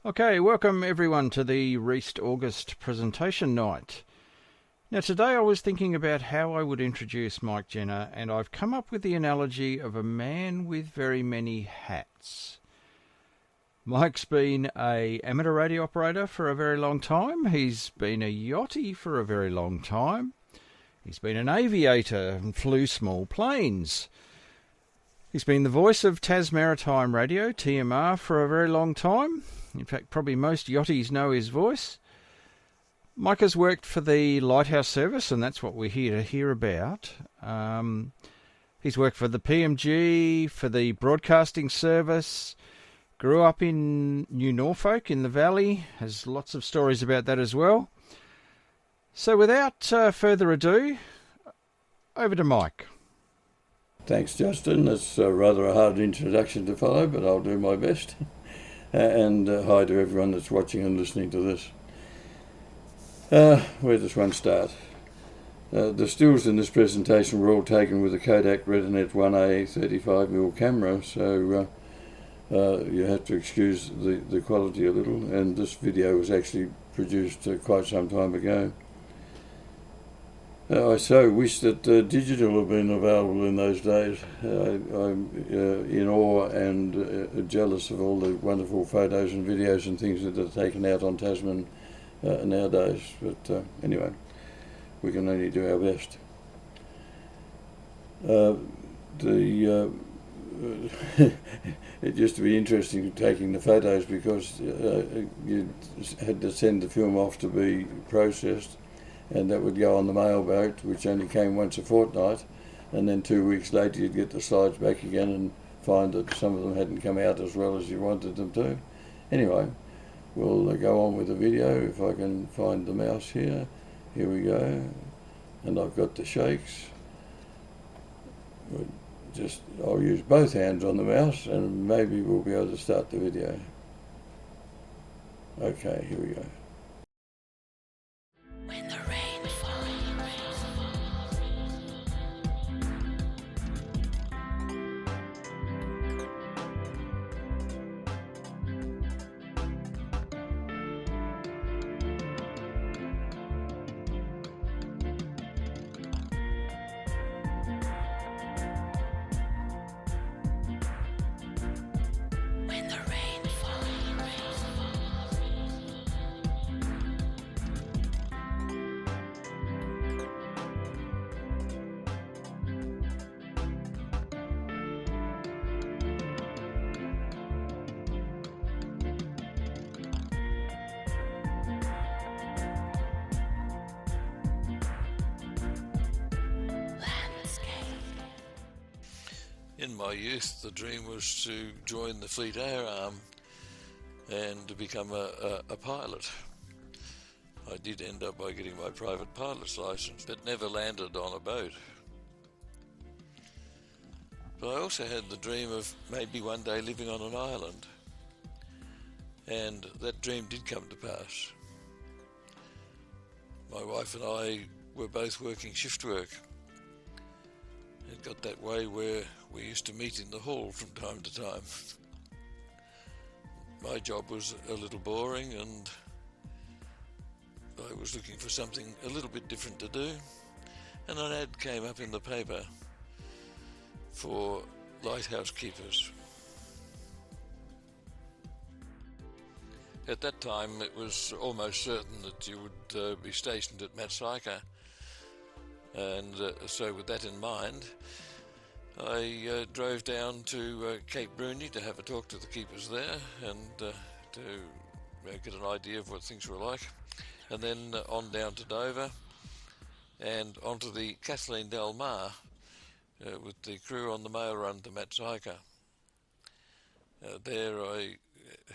Okay, welcome everyone to the Reast August presentation night. Now today I was thinking about how I would introduce Mike Jenner, and I've come up with the analogy of a man with very many hats. Mike's been an amateur radio operator for a very long time. He's been a yachty for a very long time. He's been an aviator and flew small planes. He's been the voice of Maritime Radio, TMR, for a very long time. In fact, probably most yachties know his voice. Mike has worked for the Lighthouse Service, and that's what we're here to hear about. He's worked for the PMG, for the Broadcasting Service, grew up in New Norfolk in the Valley, has lots of stories about that as well. So without further ado, over to Mike. Thanks, Justin. That's rather a hard introduction to follow, but I'll do my best. And hi to everyone that's watching and listening to this. Where does one start? The stills in this presentation were all taken with a Kodak Retinet 1A 35mm camera, so you have to excuse the quality a little, and this video was actually produced quite some time ago. I so wish that digital had been available in those days. I'm in awe and jealous of all the wonderful photos and videos and things that are taken out on Tasman nowadays. But anyway, we can only do our best. It used to be interesting taking the photos because you had to send the film off to be processed, and that would go on the mailboat, which only came once a fortnight, and then 2 weeks later you'd get the slides back again and find that some of them hadn't come out as well as you wanted them to. Anyway, we'll go on with the video. If I can find the mouse here. Here we go. And I've got the shakes. I'll use both hands on the mouse and maybe we'll be able to start the video. Okay, here we go. When the rain falls. When the rain falls. In my youth, the dream was to join the Fleet Air Arm and to become a pilot. I did end up by getting my private pilot's license, but never landed on a boat. But I also had the dream of maybe one day living on an island, and that dream did come to pass. My wife and I were both working shift work. It got that way where we used to meet in the hall from time to time. My job was a little boring and I was looking for something a little bit different to do, and an ad came up in the paper for lighthouse keepers. At that time it was almost certain that you would be stationed at Matsyka. And so with that in mind, I drove down to Cape Bruny to have a talk to the keepers there and to get an idea of what things were like. And then on down to Dover and onto the Kathleen Del Mar with the crew on the mail run to Matsyka. There I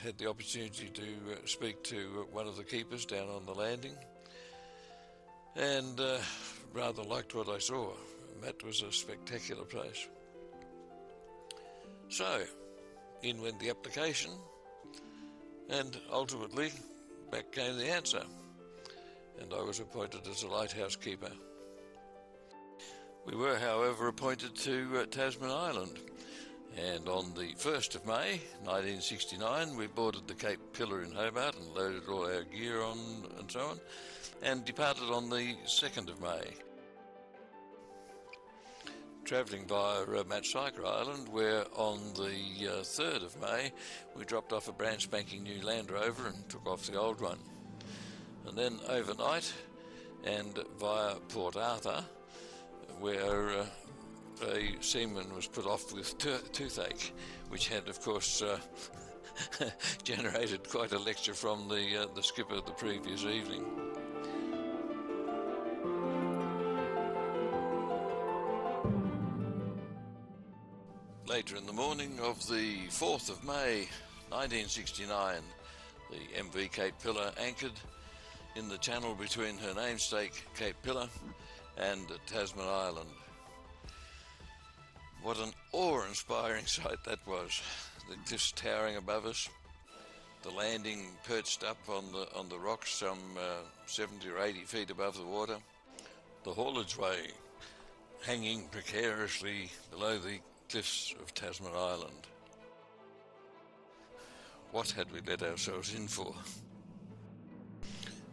had the opportunity to speak to one of the keepers down on the landing, and rather liked what I saw. That was a spectacular place. So, in went the application, and ultimately back came the answer, and I was appointed as a lighthouse keeper. We were, however, appointed to Tasman Island, And on the 1st of May 1969 we boarded the Cape Pillar in Hobart and loaded all our gear on and so on, and departed on the 2nd of May. Travelling via Matsyker Island, where on the 3rd of May we dropped off a brand spanking new Land Rover and took off the old one. And then overnight and via Port Arthur, where a seaman was put off with toothache, which had of course generated quite a lecture from the skipper the previous evening. Later in the morning of the 4th of May 1969, the MV Cape Pillar anchored in the channel between her namesake Cape Pillar and Tasman Island. What an awe-inspiring sight that was. The cliffs towering above us, the landing perched up on the rocks some 70 or 80 feet above the water, the haulage way hanging precariously below the cliffs of Tasman Island. What had we let ourselves in for?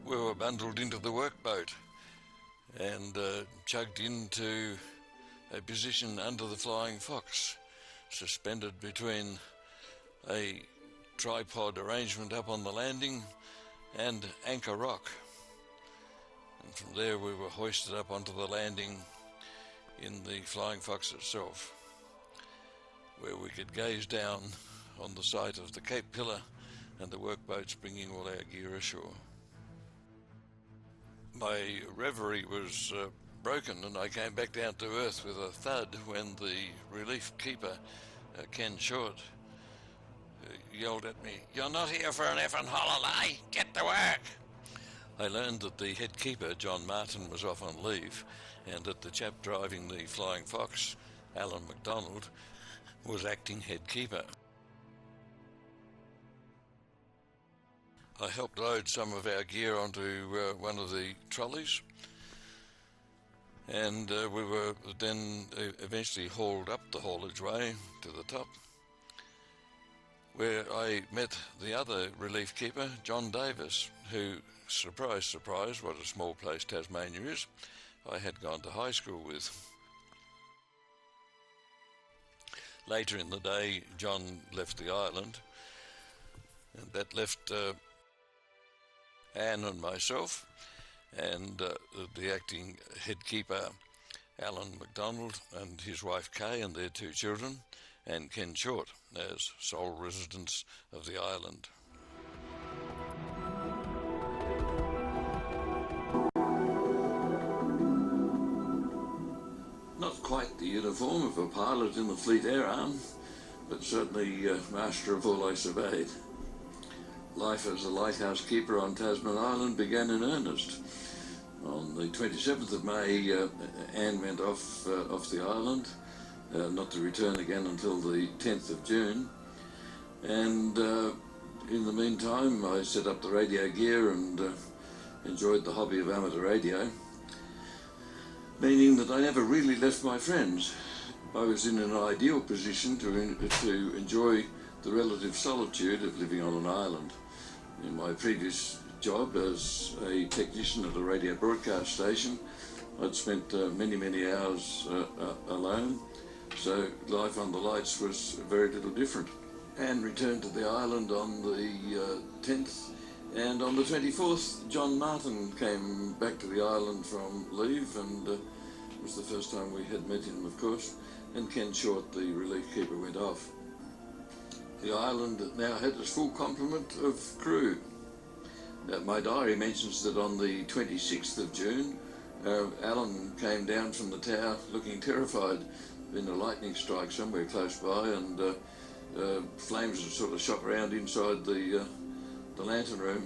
We were bundled into the workboat and chugged into a position under the Flying Fox, suspended between a tripod arrangement up on the landing and Anchor Rock. And from there we were hoisted up onto the landing in the Flying Fox itself, where we could gaze down on the site of the Cape Pillar and the workboats bringing all our gear ashore. My reverie was broken and I came back down to earth with a thud when the relief keeper, Ken Short, yelled at me, "You're not here for an effing holiday, get to work!" I learned that the head keeper, John Martin, was off on leave and that the chap driving the Flying Fox, Alan MacDonald, was acting head keeper. I helped load some of our gear onto one of the trolleys, and we were then eventually hauled up the haulage way to the top, where I met the other relief keeper, John Davis, who, surprise, surprise, what a small place Tasmania is, I had gone to high school with. Later in the day, John left the island, and that left Anne and myself and the acting head keeper, Alan MacDonald, and his wife Kay and their 2 children, and Ken Short as sole residents of the island. Not quite the uniform of a pilot in the Fleet Air Arm, but certainly master of all I surveyed. Life as a lighthouse keeper on Tasman Island began in earnest. On the 27th of May, Anne went off the island, not to return again until the 10th of June. And in the meantime, I set up the radio gear and enjoyed the hobby of amateur radio, meaning that I never really left my friends. I was in an ideal position to enjoy the relative solitude of living on an island. In my previous job as a technician at a radio broadcast station, I'd spent many hours alone, so life on the lights was very little different. Anne returned to the island on the 10th, and on the 24th, John Martin came back to the island from leave, and it was the first time we had met him, of course, and Ken Short, the relief keeper, went off. The island now had its full complement of crew. My diary mentions that on the 26th of June, Alan came down from the tower looking terrified. Been a lightning strike somewhere close by, and flames had sort of shot around inside the lantern room.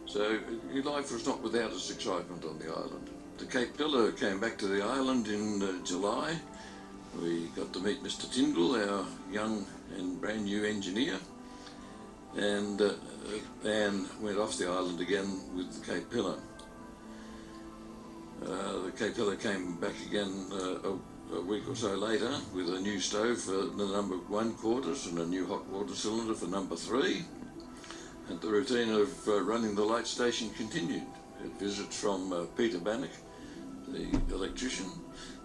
So life was not without its excitement on the island. The Cape Pillar came back to the island in July. We got to meet Mr. Tyndall, our young and brand new engineer, and Anne went off the island again with the Cape Pillar. The Cape Pillar came back again a week or so later with a new stove for the number 1 quarters and a new hot water cylinder for number 3. And the routine of running the light station continued. We had visits from Peter Bannock, the electrician.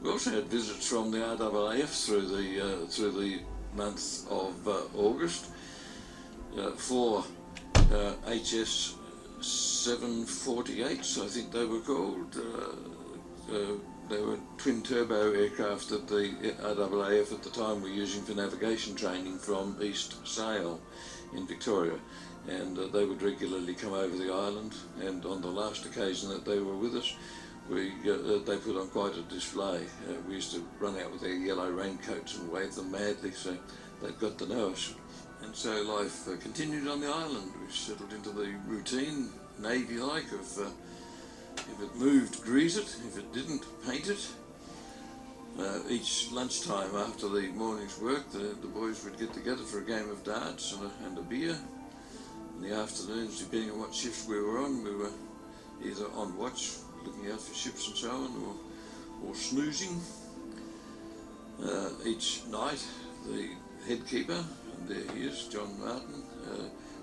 We also had visits from the RAAF through the month of August. 4 HS 748s, I think they were called. They were twin turbo aircraft that the RAAF at the time were using for navigation training from East Sale in Victoria. And they would regularly come over the island, and on the last occasion that they were with us, they put on quite a display. We used to run out with their yellow raincoats and wave them madly, so they'd got to know us. And so life continued on the island. We settled into the routine, Navy-like, of if it moved, grease it; if it didn't, paint it. Each lunchtime after the morning's work, the boys would get together for a game of darts and a beer. In the afternoons, depending on what shifts we were on, we were either on watch, looking out for ships and so on, or snoozing. Each night, the head keeper, and there he is, John Martin,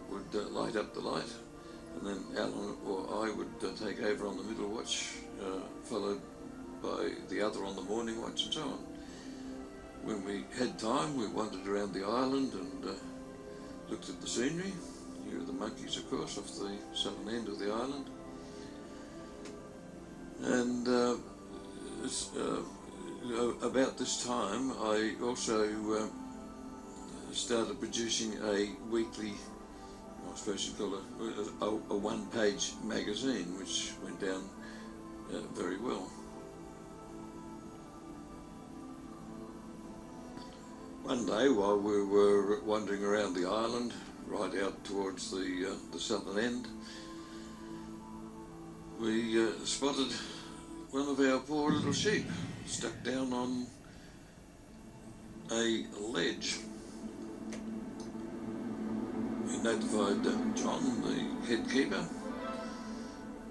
would light up the light, and then Alan or I would take over on the middle watch, followed by the other on the morning watch, and so on. When we had time, we wandered around the island and looked at the scenery. Here are the monkeys, of course, off the southern end of the island. And about this time, I also started producing a weekly, I suppose you'd call it a one-page magazine, which went down very well. One day, while we were wandering around the island, right out towards the southern end, we spotted one of our poor little sheep stuck down on a ledge. We notified John, the head keeper,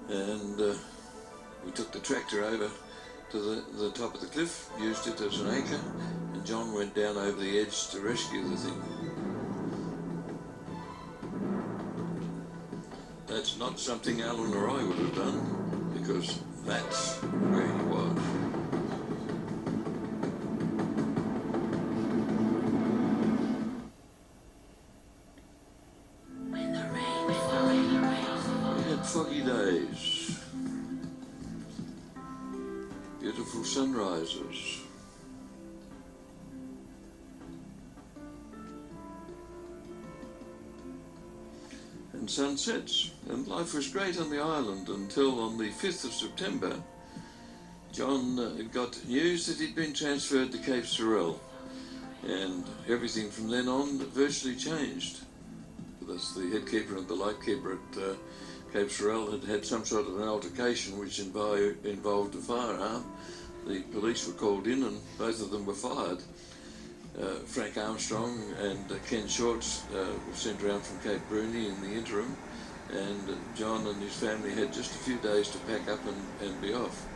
and we took the tractor over to the top of the cliff, used it as an anchor, and John went down over the edge to rescue the thing. That's not something Alan or I would have done, because that's where he was. When the rain falls. We had foggy days, beautiful sunrises, and sunsets, and life was great on the island until on the 5th of September, John got news that he'd been transferred to Cape Sorel, and everything from then on virtually changed. That's the head keeper and the light keeper at Cape Sorel had some sort of an altercation which involved a firearm. The police were called in and both of them were fired. Frank Armstrong and Ken Shorts were sent around from Cape Bruny in the interim, and John and his family had just a few days to pack up and be off.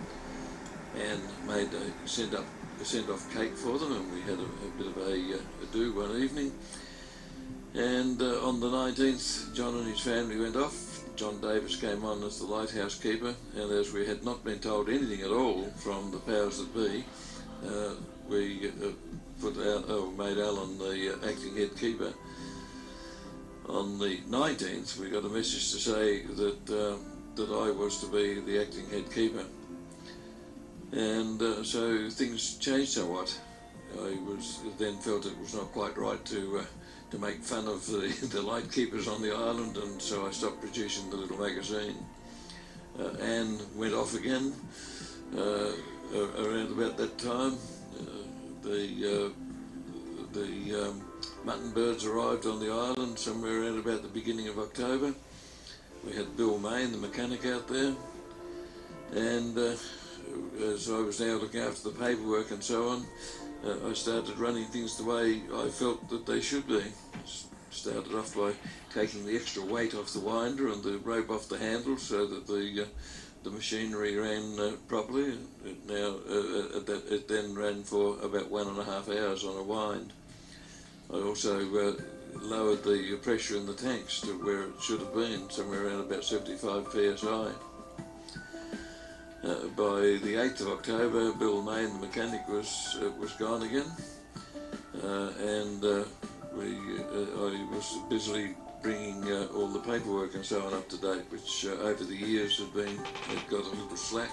And made a send-off cake for them, and we had a bit of a do one evening. And on the 19th, John and his family went off. John Davis came on as the lighthouse keeper, and as we had not been told anything at all from the powers that be, we made Alan the acting head keeper. On the 19th, we got a message to say that I was to be the acting head keeper. And so things changed somewhat. I then felt it was not quite right to make fun of the light keepers on the island, and so I stopped producing the little magazine. Anne went off again around about that time. The mutton birds arrived on the island somewhere around about the beginning of October. We had Bill Main, the mechanic, out there, and as I was now looking after the paperwork and so on, I started running things the way I felt that they should be. Started off by taking the extra weight off the winder and the rope off the handle so that the the machinery ran properly. It then ran for about 1.5 hours on a wind. I also lowered the pressure in the tanks to where it should have been, somewhere around about 75 psi. By the 8th of October, Bill Main, the mechanic, was gone again, and I was busily bringing all the paperwork and so on up to date, which over the years had got a little slack,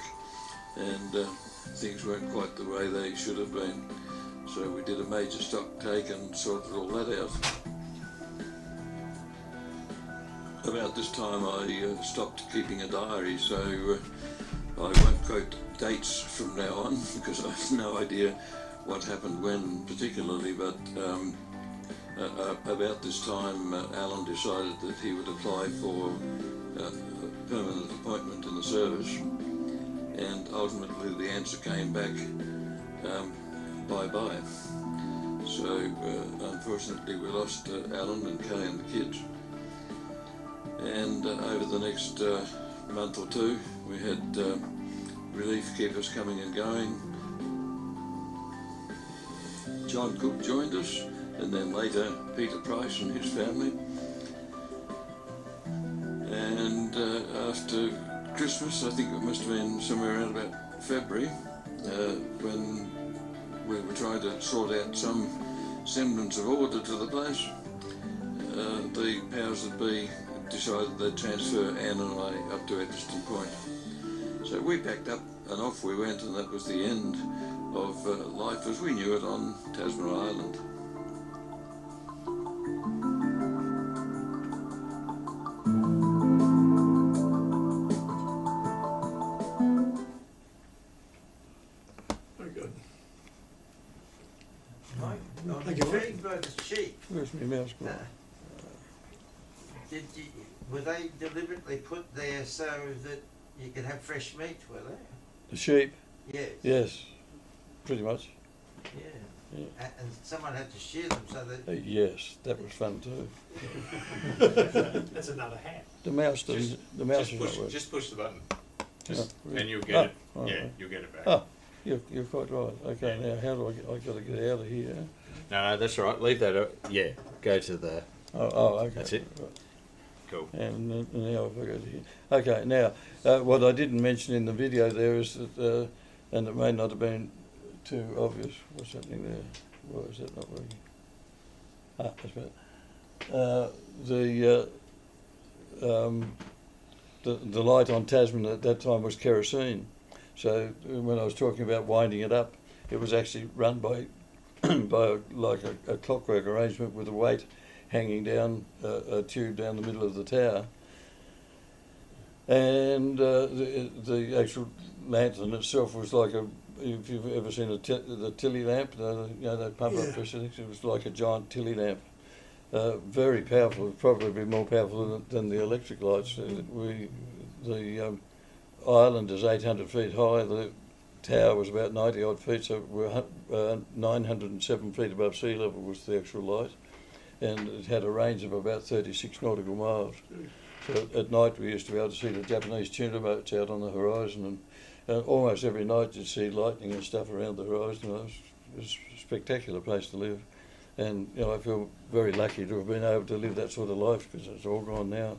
and things weren't quite the way they should have been. So we did a major stock take and sorted all that out. About this time I stopped keeping a diary, so I won't quote dates from now on because I have no idea what happened when particularly, but about this time Alan decided that he would apply for a permanent appointment in the service, and ultimately the answer came back, bye-bye. So unfortunately we lost Alan and Kay and the kids, and over the next month or two we had relief keepers coming and going. John Cook joined us, and then later Peter Price and his family. And after Christmas, I think it must have been somewhere around about February, when we were trying to sort out some semblance of order to the place, the powers that be decided they'd transfer Anne and I up to Eddystone Point. So we packed up and off we went, and that was the end of life as we knew it on Tasman Island. Very good. On the feed by the sheep, Where's my mouse gone? were they deliberately put there so that you could have fresh meat, were they? The sheep? Yes. Yes, pretty much. Yeah. Yeah. And someone had to shear them so that... Yes, that was fun too. That's another hat. The mouse doesn't. The mouse is not working. Just push the button, really? and you'll get it. Oh, Yeah, right. you'll get it back. Oh, you're quite right. Okay, now how do I got to get out of here? No, that's all right. Leave that. Yeah, go to the. Oh, okay. That's it. Right. Cool. And now if I go to here. Okay, now what I didn't mention in the video there is that, and it may not have been too obvious. What's happening there? Why is that not working? That's better. The light on Tasman at that time was kerosene. So when I was talking about winding it up, it was actually run by like a clockwork arrangement with a weight hanging down a tube down the middle of the tower, and the actual lantern itself was like a. If you've ever seen the Tilly lamp, that pump up pressure, it was like a giant Tilly lamp. Very powerful, probably more powerful than the electric lights. The island is 800 feet high. The tower was about 90 odd feet, so we're 907 feet above sea level was the actual light, and it had a range of about 36 nautical miles. So at night we used to be able to see the Japanese tuna boats out on the horizon, and almost every night you'd see lightning and stuff around the horizon. It was a spectacular place to live, and I feel very lucky to have been able to live that sort of life, because it's all gone now.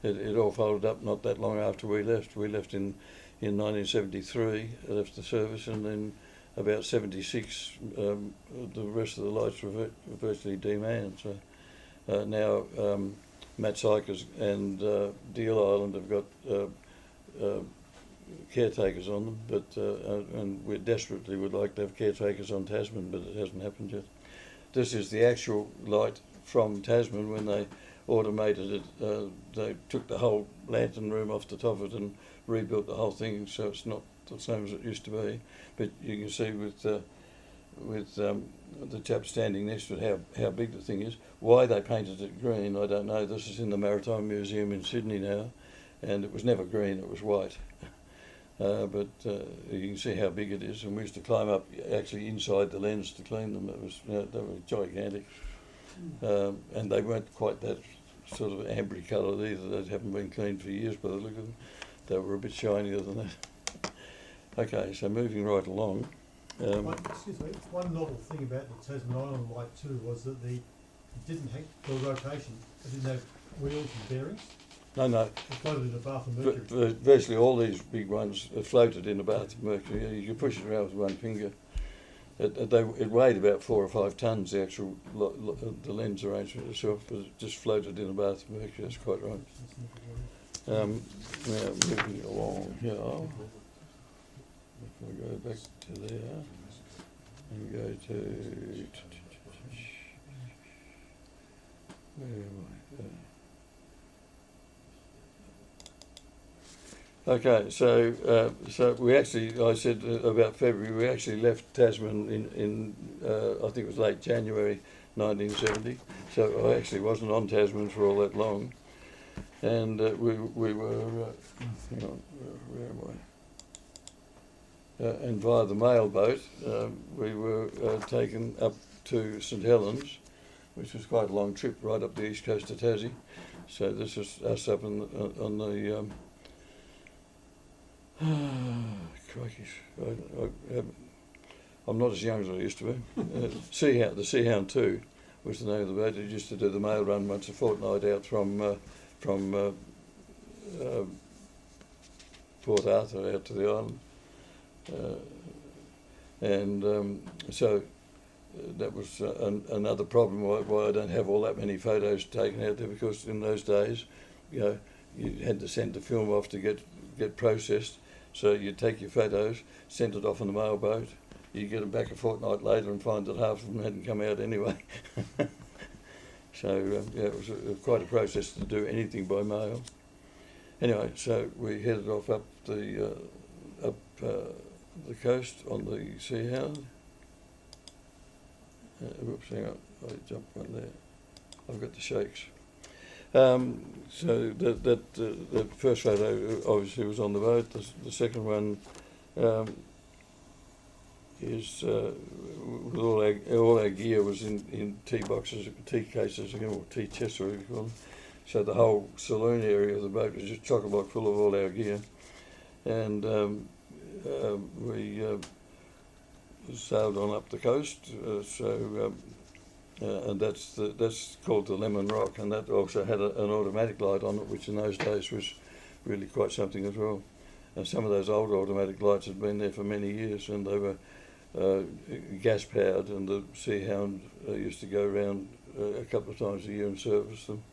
It all folded up not that long after we left. We left in 1973, I left the service, and then about 76, the rest of the lights were virtually demanned. So now Matt Sykers and Deal Island have got caretakers on them, but and we desperately would like to have caretakers on Tasman, but it hasn't happened yet. This is the actual light from Tasman when they automated it. They took the whole lantern room off the top of it and rebuilt the whole thing, so it's not the same as it used to be. But you can see with the chap standing next to it how big the thing is. Why they painted it green, I don't know. This is in the Maritime Museum in Sydney now, and it was never green, it was white. But you can see how big it is, and we used to climb up actually inside the lens to clean them. It was they were gigantic, and they weren't quite that sort of ambery coloured either. They haven't been cleaned for years by the look of them. They were a bit shinier than that. Okay, so moving right along. Excuse me, one novel thing about the Tasman Island Light too was that it didn't have, for rotation, it didn't have wheels and bearings. No. It floated in a bath of mercury. Virtually all these big ones floated in a bath of mercury. You could push it around with one finger. It weighed about 4 or 5 tons, the actual the lens arrangement itself, but it just floated in a bath of mercury. That's quite right. Now, moving along here, if I go back to there and go to, where am I? Okay, so we actually, I said about February, we actually left Tasman in I think it was late January 1970. So I actually wasn't on Tasman for all that long, and we were, hang on, where am I? And via the mail boat, we were taken up to St Helens, which was quite a long trip right up the east coast of Tassie. So this is us up on the crikey, I'm not as young as I used to be. The Seahound 2 was the name of the boat. It used to do the mail run once a fortnight out from Port Arthur out to the island. So that was another problem why I don't have all that many photos taken out there, because in those days, you had to send the film off to get processed. So you'd take your photos, send it off on the mail boat, you get them back a fortnight later and find that half of them hadn't come out anyway. So it was quite a process to do anything by mail. Anyway, so we headed off up the coast on the Seahound. Whoops, hang on, I jumped one there. I've got the shakes. So the first photo obviously was on the boat. The second one is with all our gear was in tea boxes, tea cases, or tea chests, whatever you call them. So the whole saloon area of the boat was just chock-a-block full of all our gear, and we sailed on up the coast. And that's called the Lemon Rock, and that also had an automatic light on it, which in those days was really quite something as well. And some of those old automatic lights had been there for many years, and they were gas powered, and the Seahound used to go around a couple of times a year and service them.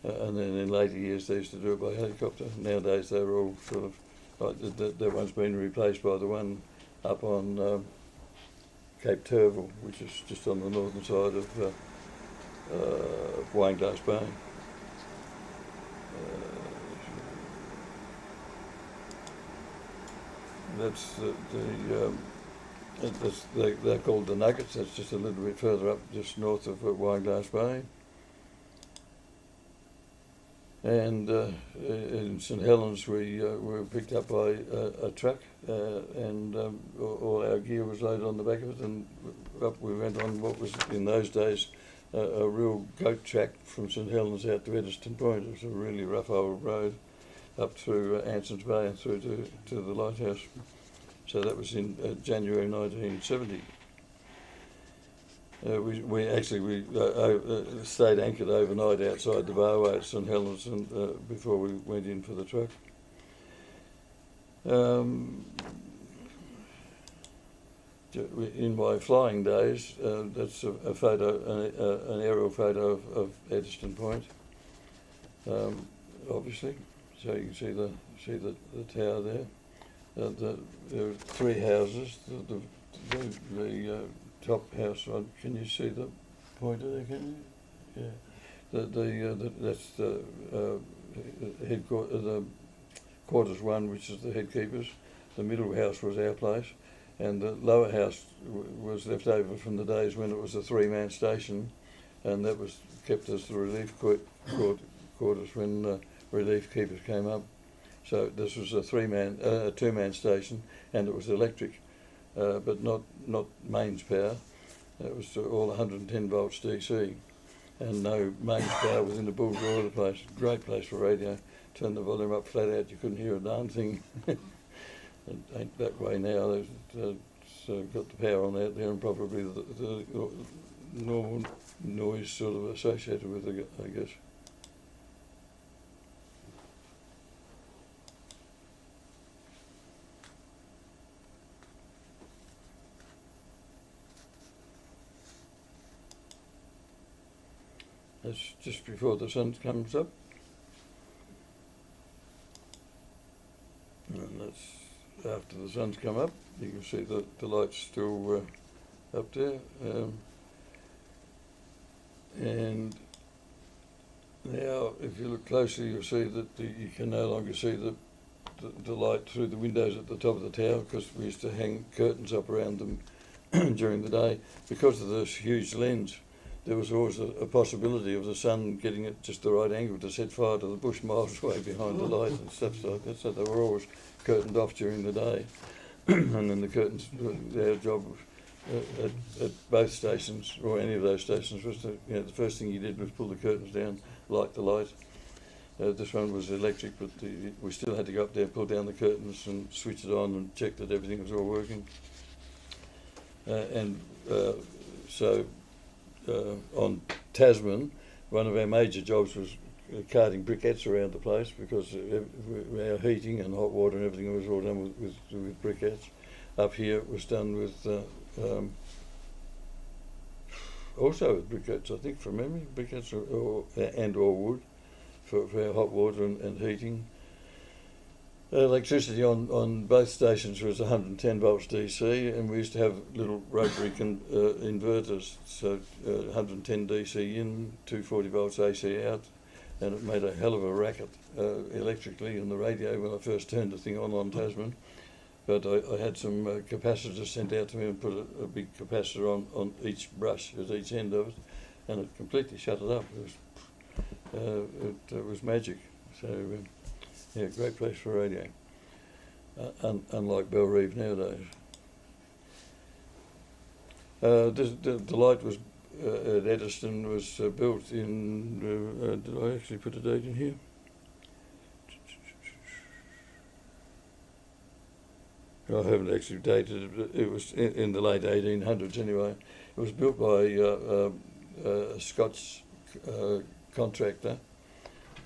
And then in later years they used to do it by helicopter. Nowadays they're all sort of, like that one's been replaced by the one up on Cape Turville, which is just on the northern side of Wineglass Bay. They're called the Nuggets. That's just a little bit further up, just north of Wineglass Bay. And in St Helens, we were picked up by a truck, and all our gear was loaded on the back of it, and up we went on what was in those days a real goat track from St Helens out to Eddystone Point. It was a really rough old road up through Anson's Bay and through to the Lighthouse. So that was in January 1970. We actually stayed anchored overnight outside the barway at St Helens, and before we went in for the truck. In my flying days, that's a photo, an aerial photo of Eddystone Point, obviously. So you can see the tower there. There are 3 houses. The top house, can you see the pointer there, can you? Yeah. That's the headquarters, the quarters 1, which is the head keepers. The middle house was our place, and the lower house was left over from the days when it was a 3-man station, and that was kept as the relief quarters when relief keepers came up. So this was a 2-man station, and it was electric. But not mains power. It was all 110 volts DC. and no mains power within the bull's eye of the place. Great place for radio. Turn the volume up flat out, you couldn't hear a darn thing. It ain't that way now. They've got the power on out there, and probably the normal noise sort of associated with it, I guess. That's just before the sun comes up. And that's after the sun's come up. You can see the light's still up there. And now, if you look closely, you'll see that you can no longer see the light through the windows at the top of the tower, because we used to hang curtains up around them during the day. Because of this huge lens, there was always a possibility of the sun getting at just the right angle to set fire to the bush miles away behind the light and stuff like that. So they were always curtained off during the day. And then the curtains, their job at both stations, or any of those stations, was to, the first thing you did was pull the curtains down, light the light. This one was electric, but we still had to go up there, pull down the curtains and switch it on and check that everything was all working. So on Tasman, one of our major jobs was carting briquettes around the place, because our heating and hot water and everything was all done with briquettes. Up here it was done with also with briquettes, I think, from memory, briquettes or wood for our hot water and heating. Electricity on both stations was 110 volts DC, and we used to have little rotary inverters, so 110 DC in, 240 volts AC out, and it made a hell of a racket electrically in the radio when I first turned the thing on Tasman. But I had some capacitors sent out to me and put a big capacitor on each brush at each end of it, and it completely shut it up. It was magic. So. Yeah, great place for radio, unlike Belrive nowadays. The light was at Eddystone was built in. Did I actually put a date in here? I haven't actually dated it. It was in the late 1800s anyway. It was built by a Scots contractor.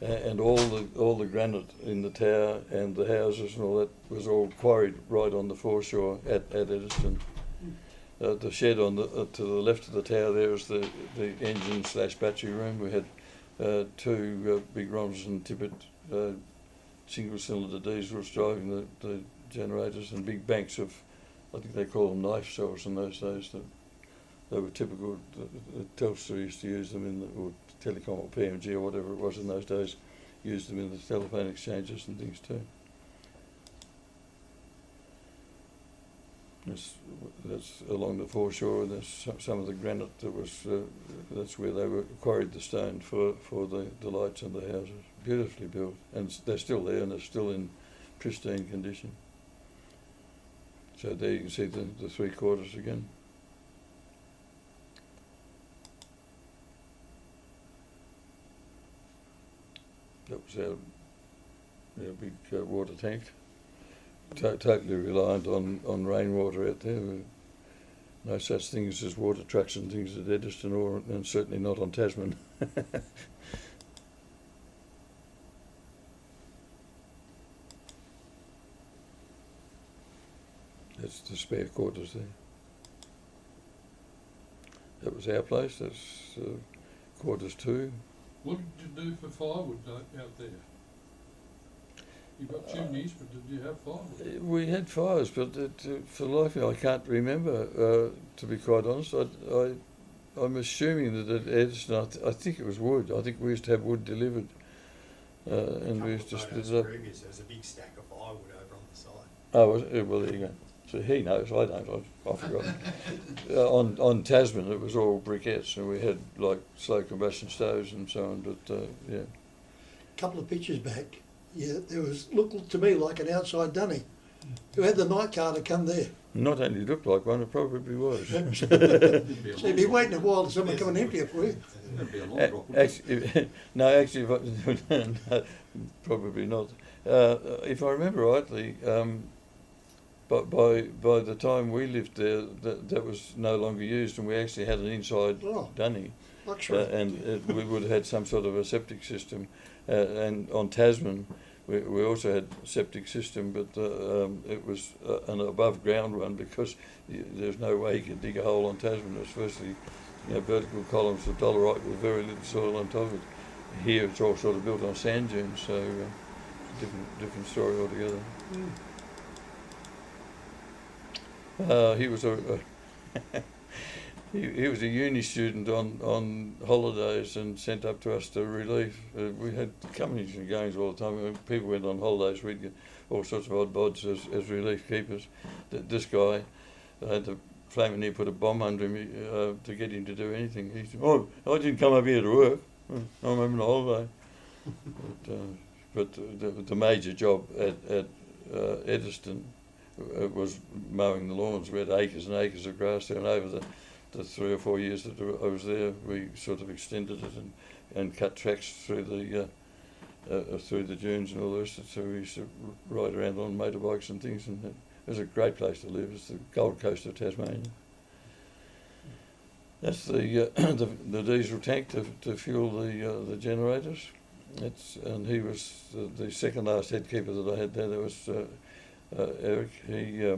And all the granite in the tower and the houses and all that was all quarried right on the foreshore at Eddystone. The shed on to the left of the tower there was the engine / battery room. We had two big Ronson Tippett single cylinder diesels driving the generators, and big banks of, I think they call them knife saws in those days. They were typical. Telstra used to use them or Telecom or PMG or whatever it was in those days, used them in the telephone exchanges and things too. That's along the foreshore, and there's some of the granite that was, that's where they quarried the stone for the lights and the houses. Beautifully built, and they're still there, and they're still in pristine condition. So there you can see the 3/4 again. That was our big water tank. Totally reliant on rainwater out there. No such things as water trucks and things at Eddystone, and certainly not on Tasman. That's the spare quarters there. That was our place. That's quarters 2. What did you do for firewood out there? You got chimneys, but did you have firewood? We had fires, but for the life of me, I can't remember. To be quite honest, I'm assuming that at Eddystone, I think it was wood. I think we used to have wood delivered, and we used to split it up. There was a big stack of firewood over on the side. Oh, was it? Well, there you go. So he knows, I don't, I forgot. On Tasman it was all briquettes, and we had like slow combustion stoves and so on, but yeah. A couple of pictures back, yeah, there was, looked to me like an outside dunny who had the night car to come there. Not only looked like one, it probably was. So you'd be waiting a while for someone to come and empty it for you. That'd be a long drop, wouldn't it? Actually, no, actually, no, probably not. If I remember rightly, by the time we lived there, that was no longer used, and we actually had an inside dunny, and we would have had some sort of a septic system. And on Tasman, we also had a septic system, but it was an above ground one because there's no way you could dig a hole on Tasman. It's firstly, vertical columns of dolerite with very little soil on top of it. Here it's all sort of built on sand dunes, so different story altogether. He was he was a uni student on holidays and sent up to us to relief. We had comings and goings all the time. When people went on holidays, we'd get all sorts of odd bods as relief keepers. This guy had to flaming near put a bomb under him to get him to do anything. He said, "Oh, I didn't come up here to work. I'm having a holiday." But the major job at Eddystone was mowing the lawns. We had acres and acres of grass there, and over the 3 or 4 years that I was there, we sort of extended it and cut tracks through the dunes and all the rest of it. So we used to ride around on motorbikes and things, and it was a great place to live. It's the Gold Coast of Tasmania. That's the diesel tank to fuel the generators. And he was the second last head keeper that I had there. There was Eric. He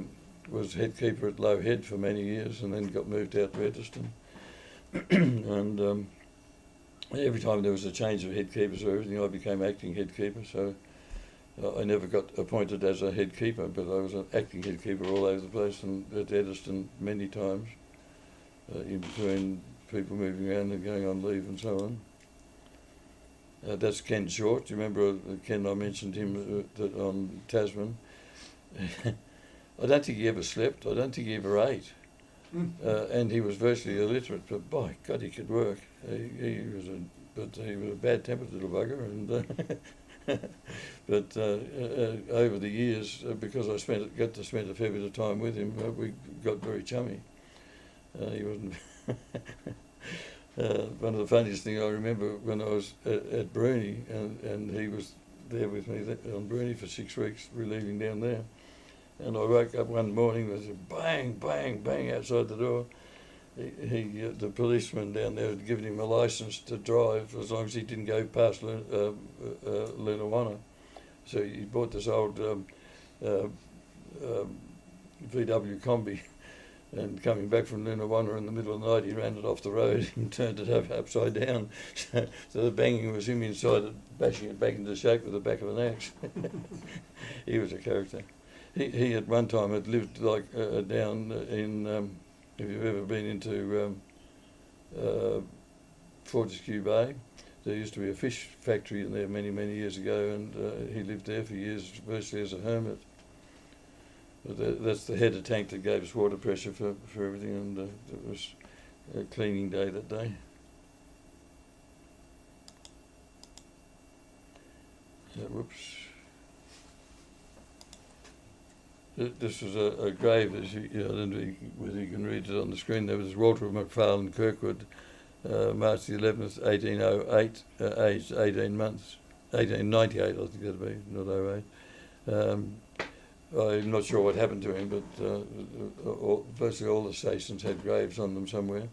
was head keeper at Low Head for many years, and then got moved out to Eddystone. And every time there was a change of head keepers or everything, I became acting head keeper. So I never got appointed as a head keeper, but I was an acting head keeper all over the place, and at Eddystone many times, in between people moving around and going on leave and so on. That's Ken Short. Do you remember Ken? I mentioned him on Tasman. I don't think he ever slept. I don't think he ever ate. And he was virtually illiterate. But by God, he could work. He was a bad-tempered little bugger. And but over the years, because I got to spend a fair bit of time with him, we got very chummy. He wasn't. One of the funniest things I remember when I was at Bruny, and he was there with me on Bruny for 6 weeks, relieving down there. And I woke up one morning, there was a bang, bang, bang outside the door. The policeman down there had given him a licence to drive as long as he didn't go past Lunawanna. So he bought this old VW Combi. And coming back from Lunawanna in the middle of the night, he ran it off the road and turned it upside down. So the banging was him inside it, bashing it back into shape with the back of an axe. He was a character. He at one time had lived like down in, if you've ever been into Fortescue Bay, there used to be a fish factory in there many, many years ago, and he lived there for years, virtually as a hermit. But that's the header tank that gave us water pressure for everything, and it was a cleaning day that day. Whoops. This was a grave, as I don't know whether you can read it on the screen. There was Walter McFarlane Kirkwood, March the 11th, 1808, aged 18 months. 1898, I think that'd be, not 08. I'm not sure what happened to him, but virtually all the stations had graves on them somewhere.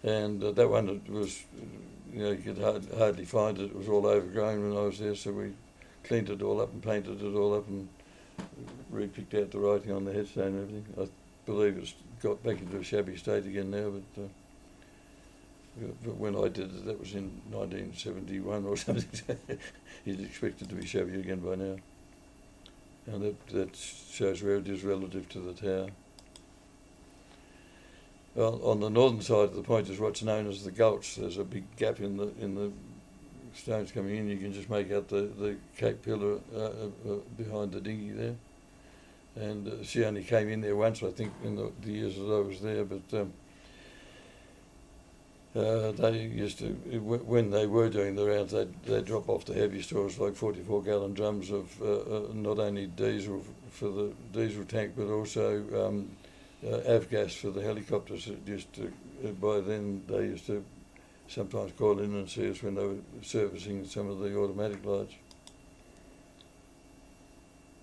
And that one was, you could hardly find it. It was all overgrown when I was there, so we cleaned it all up and painted it all up and re-picked out the writing on the headstone and everything. I believe it's got back into a shabby state again now, but when I did it, that was in 1971 or something. You'd expect it to be shabby again by now. And that shows where it is relative to the tower. Well, on the northern side of the point is what's known as the gulch. There's a big gap in the stones coming in. You can just make out the Cape Pillar behind the dinghy there. And she only came in there once, I think, in the years that I was there. But They used to, when they were doing the rounds, they'd drop off the heavy stores like 44-gallon drums of not only diesel for the diesel tank, but also avgas for the helicopters. It used to, by then they used to sometimes call in and see us when they were servicing some of the automatic lights.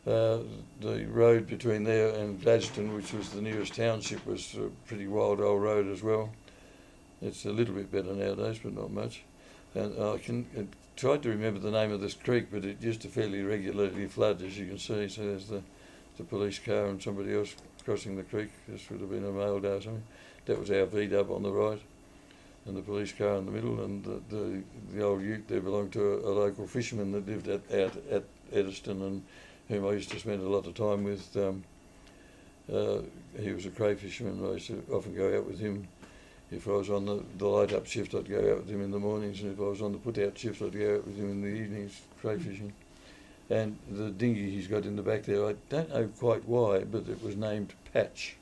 The road between there and Gladstone, which was the nearest township, was a pretty wild old road as well. It's a little bit better nowadays, but not much. And I tried to remember the name of this creek, but it used to fairly regularly flood, as you can see. So there's the police car and somebody else crossing the creek. This would have been a mail day or something. That was our V-dub on the right, and the police car in the middle. And the old ute there belonged to a local fisherman that lived out at Eddystone, and whom I used to spend a lot of time with. He was a cray fisherman. I used to often go out with him. If I was on the light-up shift, I'd go out with him in the mornings, and if I was on the put-out shift, I'd go out with him in the evenings, cray fishing. And the dinghy he's got in the back there, I don't know quite why, but it was named Patch.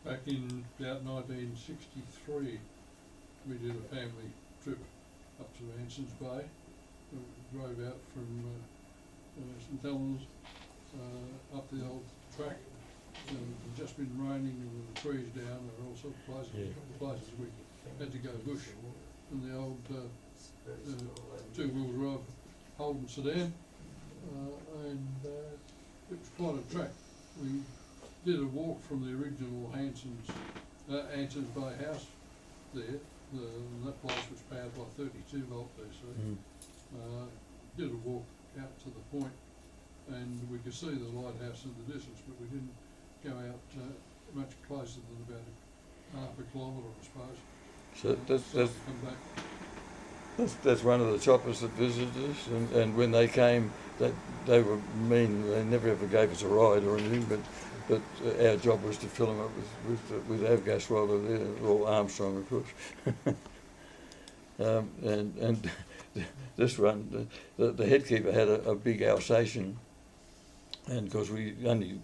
Back in about 1963, we did a family trip up to Anson's Bay. We drove out from St Helens up the old track. It had just been raining and with the trees down. There were all sorts of places, places we had to go bush. And the old two-wheel drive Holden sedan, and it was quite a track. We did a walk from the original Anson's Bay house there. That place was powered by 32 volt DC. Did a walk out to the point, and we could see the lighthouse in the distance, but we didn't go out much closer than about half a kilometre, I suppose. So that's one of the choppers that visited us, and when they came, they were mean. They never ever gave us a ride or anything, but our job was to fill them up with avgas while they were there, or Armstrong, of course. And this one, the headkeeper had a big Alsatian, and because we only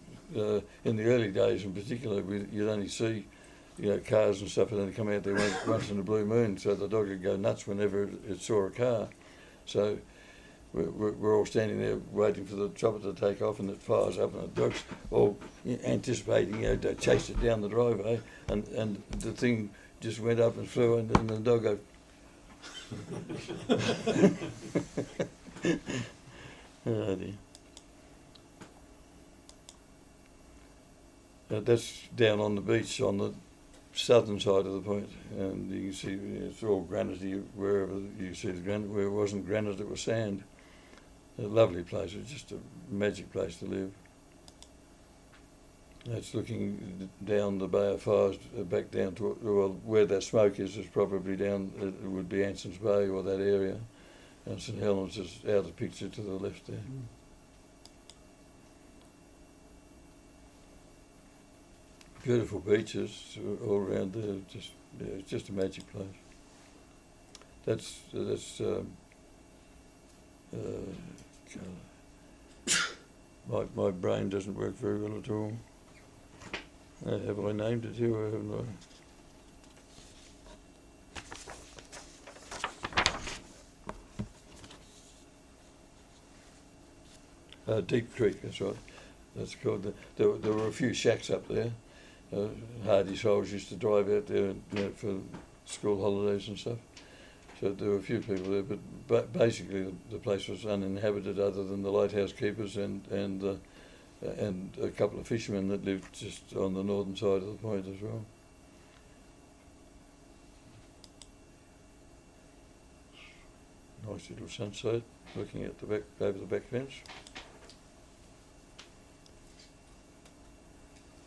in the early days in particular, you'd only see, cars and stuff, and then come out there once in a blue moon, so the dog would go nuts whenever it saw a car. So we're all standing there waiting for the chopper to take off, and it fires up, and the dog's all anticipating, to chase it down the driveway, and the thing just went up and flew, and the dog goes. Oh dear. That's down on the beach on the southern side of the point, and you can see it's all granity wherever you see the granite. Where it wasn't granite, it was sand. A lovely place. It's just a magic place to live. That's looking down the Bay of Fires, back down to, well, where that smoke is probably down, it would be Anson's Bay or that area, and St Helens is out of picture to the left there. Beautiful beaches all around there. It's just a magic place. My brain doesn't work very well at all. Have I named it here or haven't I? Deep Creek, that's right. That's called. There were a few shacks up there. Hardy souls used to drive out there, for school holidays and stuff. So there were a few people there, but basically the place was uninhabited other than the lighthouse keepers and a couple of fishermen that lived just on the northern side of the point as well. Nice little sunset, looking at the back over the back fence.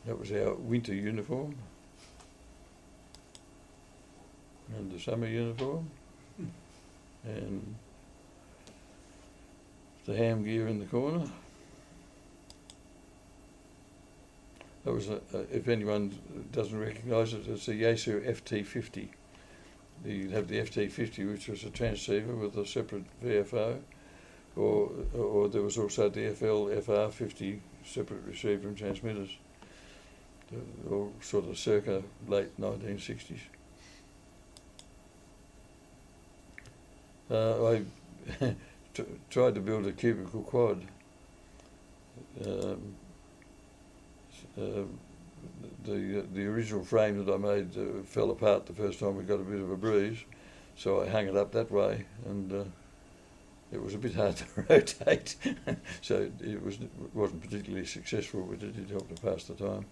That was our winter uniform and the summer uniform and the ham gear in the corner. That was, if anyone doesn't recognise it, it's a Yaesu FT50. You have the FT50, which was a transceiver with a separate VFO, or there was also the FL FR50 separate receiver and transmitters. all sort of circa late 1960s. I tried to build a cubicle quad. The original frame that I made fell apart the first time we got a bit of a breeze, so I hung it up that way, and it was a bit hard to rotate, so it wasn't particularly successful, but it did help to pass the time.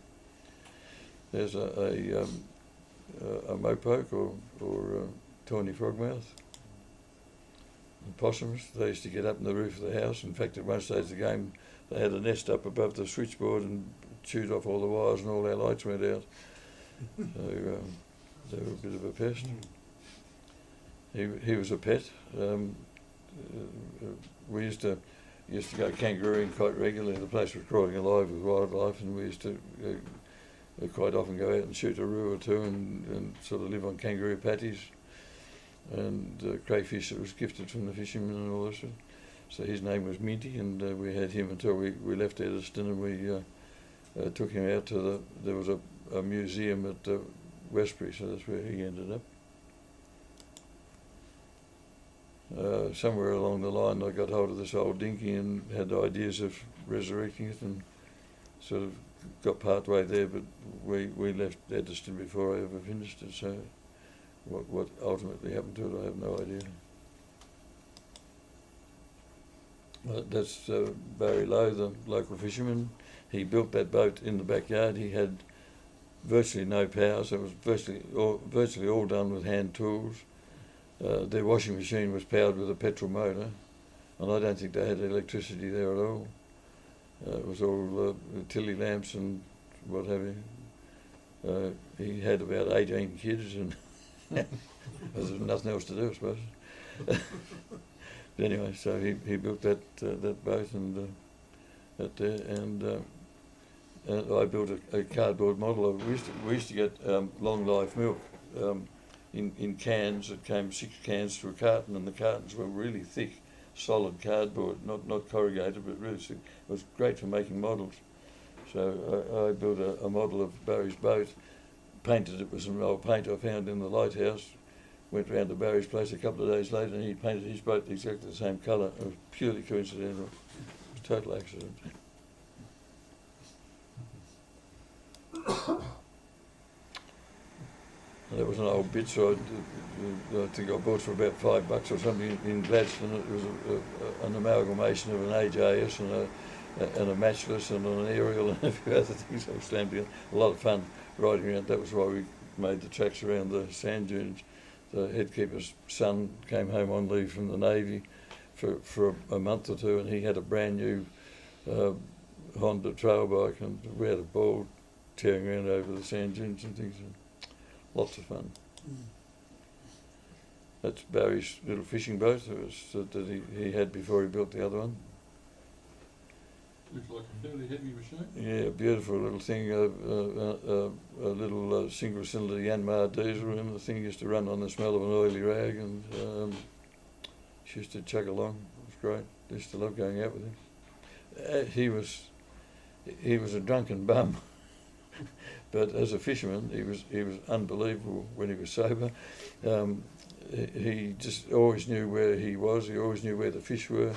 There's a mopoke or tawny frogmouth. And possums, they used to get up in the roof of the house. In fact, at one stage of the game, they had a nest up above the switchboard and chewed off all the wires and all our lights went out. So they were a bit of a pest. He was a pet. We used to go kangarooing quite regularly. The place was crawling alive with wildlife, and we used to quite often go out and shoot a roo or two and sort of live on kangaroo patties and crayfish that was gifted from the fishermen and all this. So his name was Minty, and we had him until we left Eddystone, and we took him out to there was a museum at Westbury, so that's where he ended up. Somewhere along the line I got hold of this old dinky and had ideas of resurrecting it, and sort of got part way there, but we left Eddystone before I ever finished it, so what ultimately happened to it I have no idea. That's Barry Lowe, the local fisherman. He built that boat in the backyard. He had virtually no power, so it was virtually all done with hand tools. Their washing machine was powered with a petrol motor, and I don't think they had electricity there at all. It was all tilly lamps and what have you. He had about 18 kids, and there was nothing else to do, I suppose. But anyway, so he built that boat and that there, and I built a cardboard model of it. We used to get long life milk in cans. It came 6 cans to a carton, and the cartons were really thick, solid cardboard, not corrugated, but really thick. It was great for making models. So I built a model of Barry's boat, painted it with some old paint I found in the lighthouse, went round to Barry's place a couple of days later, and he painted his boat exactly the same colour. It was purely coincidental. It was a total accident. There was an old bit, so I think I bought for about $5 or something in Gladstone. It was an amalgamation of an AJS and a matchless and an aerial and a few other things I was slammed together. A lot of fun riding around. That was why we made the tracks around the sand dunes. The headkeeper's son came home on leave from the Navy for a month or two, and he had a brand new Honda trail bike, and we had a ball tearing around over the sand dunes and things. And lots of fun. That's Barry's little fishing boat that he had before he built the other one. Looks like a fairly heavy machine. Yeah, beautiful little thing. A little single-cylinder Yanmar diesel, and the thing used to run on the smell of an oily rag, and she used to chug along. It was great. I used to love going out with him. He was a drunken bum. But as a fisherman, he was unbelievable when he was sober. He just always knew where he was. He always knew where the fish were.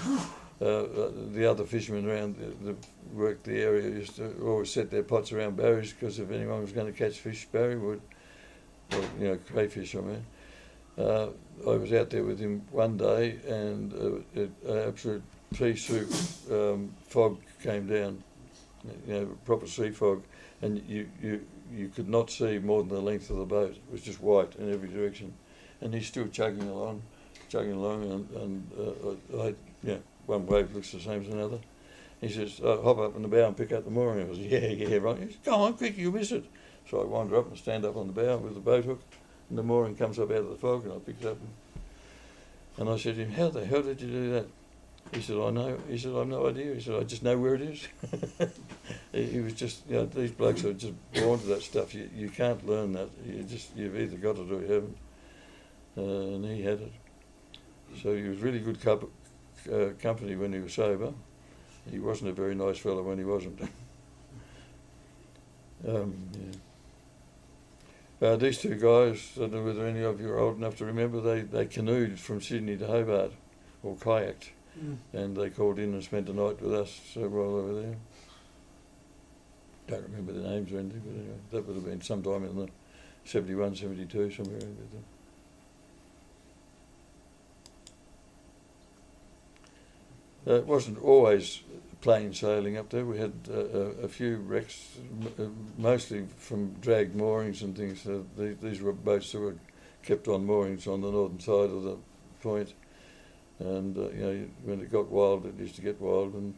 The other fishermen around that worked the area used to always set their pots around Barry's, because if anyone was going to catch fish, Barry would. Or, crayfish, I mean. I was out there with him one day, and an absolute pea soup fog came down, proper sea fog. And you could not see more than the length of the boat. It was just white in every direction, and he's still chugging along, and one wave looks the same as another. He says, "Hop up in the bow and pick up the mooring." I said, "Yeah, right." He says, "Go on, quick, you'll miss it." So I wander up and stand up on the bow with the boat hook, and the mooring comes up out of the fog, and I pick it up. And I said to him, "How the hell did you do that?" He said, "I know." He said, "I've no idea." He said, "I just know where it is." He was just, these blokes are just born to that stuff. You can't learn that. You've either got it or you haven't. And he had it. So he was really good company when he was sober. He wasn't a very nice fellow when he wasn't. Yeah. These two guys, I don't know whether any of you are old enough to remember, they canoed from Sydney to Hobart, or kayaked, and they called in and spent the night with us while they were there. Don't remember the names or anything, but anyway, that would have been sometime in the 71, 72, somewhere around there. It wasn't always plain sailing up there. We had a few wrecks, mostly from dragged moorings and things. These were boats that were kept on moorings on the northern side of the point. And when it got wild, it used to get wild, and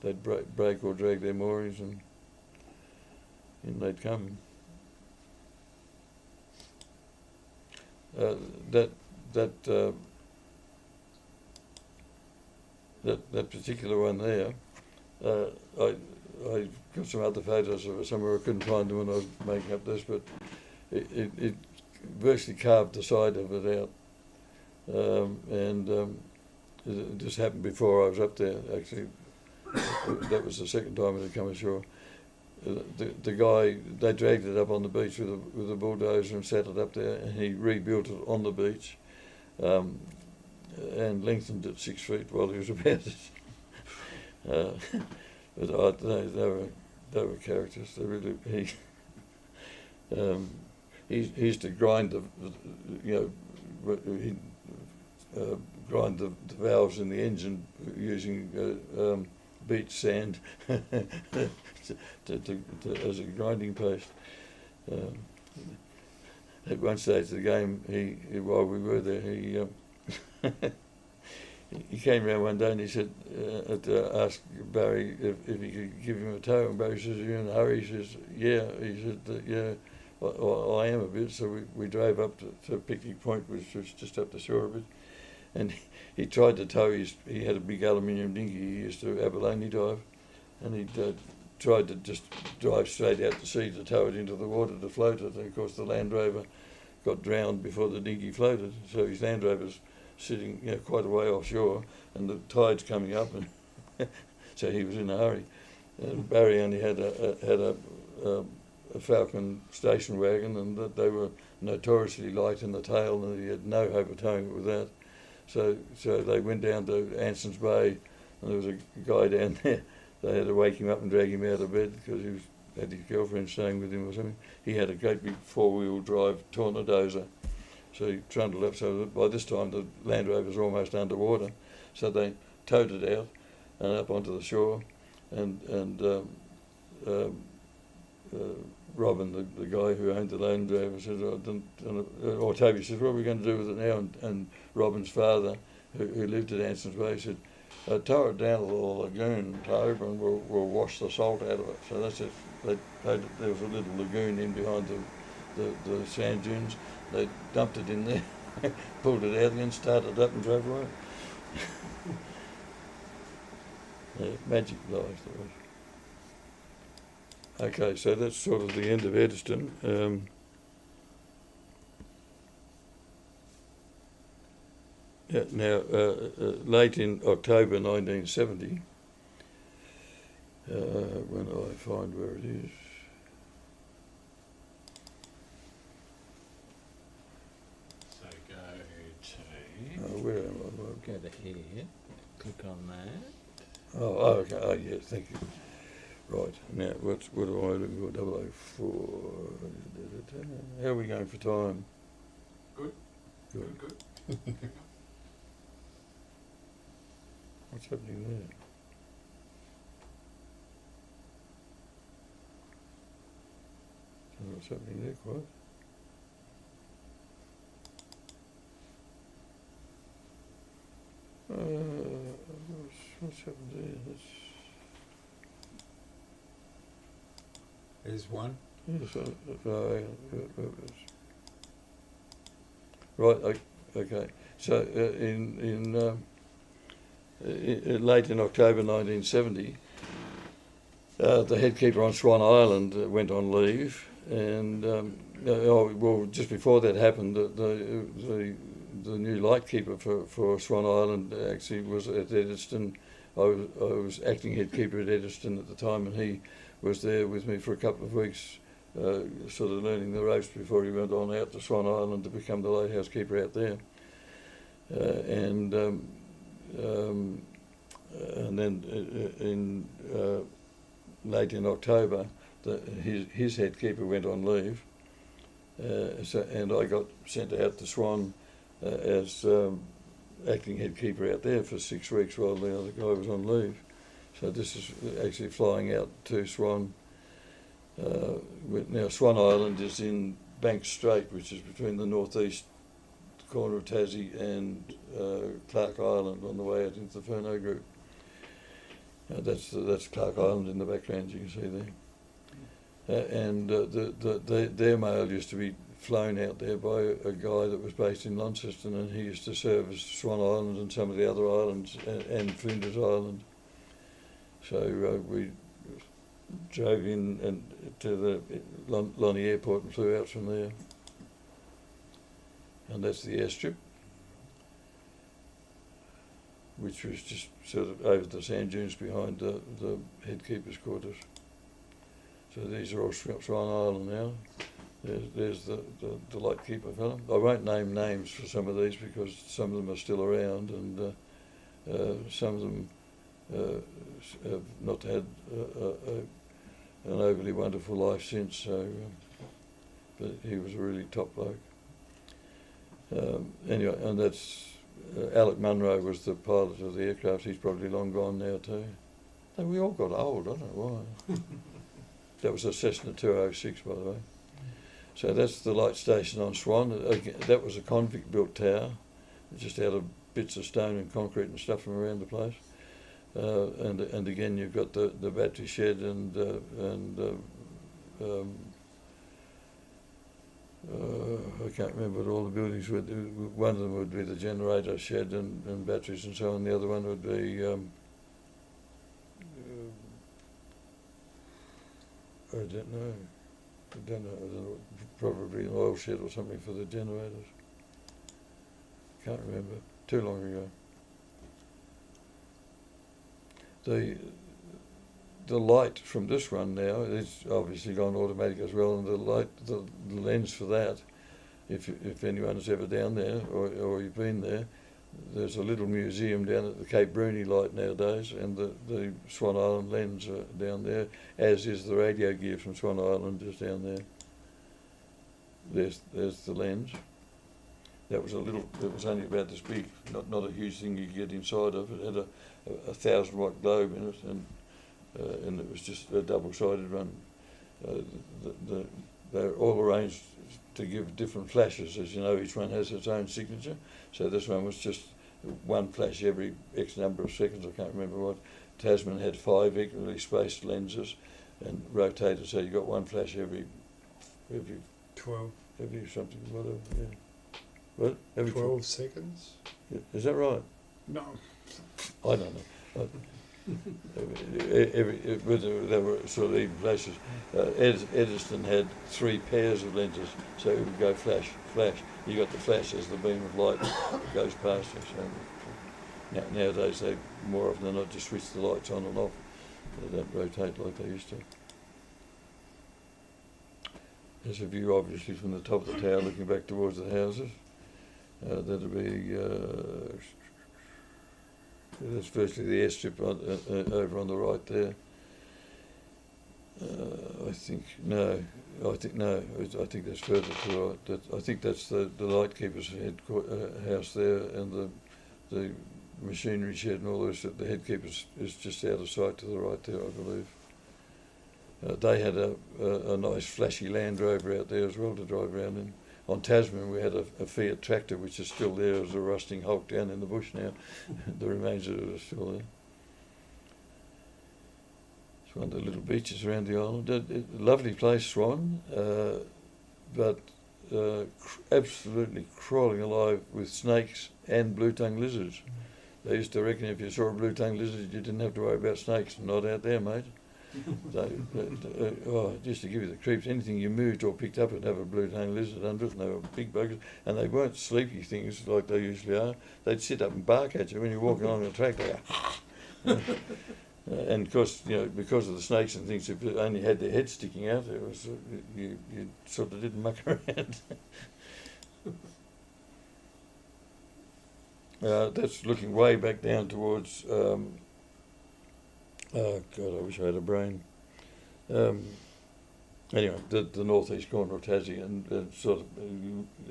they'd break or drag their moorings, and in they'd come. That particular one there, I got some other photos of it somewhere. I couldn't find them when I was making up this, but it virtually carved the side of it out, and it just happened before I was up there. Actually, that was the second time it had come ashore. The guy, they dragged it up on the beach with a bulldozer and set it up there, and he rebuilt it on the beach. And lengthened it 6 feet while he was about it. But I don't know, they were characters. They really he used to grind grind the valves in the engine using beach sand as a grinding paste. At one stage of the game, while we were there, he came round one day and he said, asked Barry if he could give him a tow, and Barry says, "Are you in a hurry?" He says, "Yeah." He said, "Yeah, I am a bit." So we drove up to Picnic Point, which was just up the shore a bit, and he tried to tow he had a big aluminium dinghy he used to abalone dive, and he tried to just drive straight out to sea to tow it into the water to float it, and of course the Land Rover got drowned before the dinghy floated, so his Land Rover's sitting quite a way offshore, and the tide's coming up, and so he was in a hurry. And Barry only had a Falcon station wagon, and that they were notoriously light in the tail, and he had no hope of towing it with that. So they went down to Anson's Bay, and there was a guy down there. They had to wake him up and drag him out of bed because he had his girlfriend staying with him or something. He had a great big 4-wheel drive tornadozer. So he trundled up, so that by this time the Land Rover was almost underwater. So they towed it out and up onto the shore, and Robin, the guy who owned the Land Rover, said, or Toby says, "What are we going to do with it now?" And Robin's father, who lived at Anson's Bay, said, "Tow it down to the lagoon, Tobe, and we'll wash the salt out of it." So that's it. There was a little lagoon in behind the sand dunes. They dumped it in there, pulled it out again, started up and drove away. Magic life there was. Okay, so that's sort of the end of Eddystone. Late in October 1970, when I find where it is. Where am I? Go to here, click on that. Oh, okay. Oh, yeah, thank you. Right, now, what am I looking for? 004. How are we going for time? Good. What's happening there? What's happening there, quite? What's happened there? There's one. Yes, right, okay. So in late in October 1970, the head keeper on Swan Island went on leave, and just before that happened, the new lightkeeper for Swan Island actually was at Eddystone. I was acting head keeper at Eddystone at the time, and he was there with me for a couple of weeks, sort of learning the ropes before he went on out to Swan Island to become the lighthouse keeper out there. And then late in October, his head keeper went on leave, and I got sent out to Swan as acting head keeper out there for 6 weeks while the other guy was on leave. So this is actually flying out to Swan. Now Swan Island is in Banks Strait, which is between the northeast corner of Tassie and Clark Island on the way out into the Furneaux Group. That's Clark Island in the background, you can see there. And their mail used to be flown out there by a guy that was based in Launceston, and he used to service Swan Island and some of the other islands and Flinders Island. So we drove in to the Lonnie Airport and flew out from there. And that's the airstrip, which was just sort of over the sand dunes behind the head keeper's quarters. So these are all Swan Island now. There's the light keeper fellow. I won't name names for some of these because some of them are still around, and some of them have not had an overly wonderful life since. So, but he was a really top bloke. Anyway, and that's Alec Munro was the pilot of the aircraft. He's probably long gone now too. We all got old. I don't know why. That was a Cessna 206, by the way. So that's the light station on Swan. That was a convict-built tower, just out of bits of stone and concrete and stuff from around the place. And again, you've got the battery shed and I can't remember what all the buildings would. One of them would be the generator shed and batteries and so on. The other one would be I don't know. Probably an oil shed or something for the generators. Can't remember. Too long ago. The light from this one now is obviously gone automatic as well, and the lens for that, if anyone's ever down there or you've been there, there's a little museum down at the Cape Bruny light nowadays, and the Swan Island lens are down there, as is the radio gear from Swan Island is down there. There's the lens. That was it was only about this big, not a huge thing you get inside of. It had a 1,000-watt globe in it, and it was just a double-sided one. They're all arranged to give different flashes. As you know, each one has its own signature. So this one was just one flash every X number of seconds. I can't remember what. Tasman had 5 equally spaced lenses and rotated, so you got one flash every 12. Every something, whatever, yeah. What? Every 12 seconds? Is that right? No. I don't know. There were sort of even flashes. Eddystone had 3 pairs of lenses, so it would go flash, flash. You got the flash as the beam of light goes past you. So nowadays, they more often than not just switch the lights on and off. They don't rotate like they used to. There's a view, obviously, from the top of the tower looking back towards the houses. That'll be. That's virtually the airstrip over on the right there. I think that's further to the right. I think that's the lightkeeper's house there, and the machinery shed and all this. The headkeeper's is just out of sight to the right there, I believe. They had a nice flashy Land Rover out there as well to drive around in. On Tasman we had a Fiat tractor, which is still there as a rusting hulk down in the bush now. The remains of it are still there. It's one of the little beaches around the island. Lovely place, Swan, but absolutely crawling alive with snakes and blue-tongued lizards. They used to reckon if you saw a blue-tongued lizard you didn't have to worry about snakes. Not out there, mate. Just to give you the creeps, anything you moved or picked up would have a blue-tongued lizard under it, and they were big buggers, and they weren't sleepy things like they usually are. They'd sit up and bark at you when you're walking along the track. They go, And of course, because of the snakes and things, if they only had their head sticking out, it was you sort of didn't muck around. That's looking way back down towards. Oh God, I wish I had a brain. Anyway, the northeast corner of Tassie, and sort of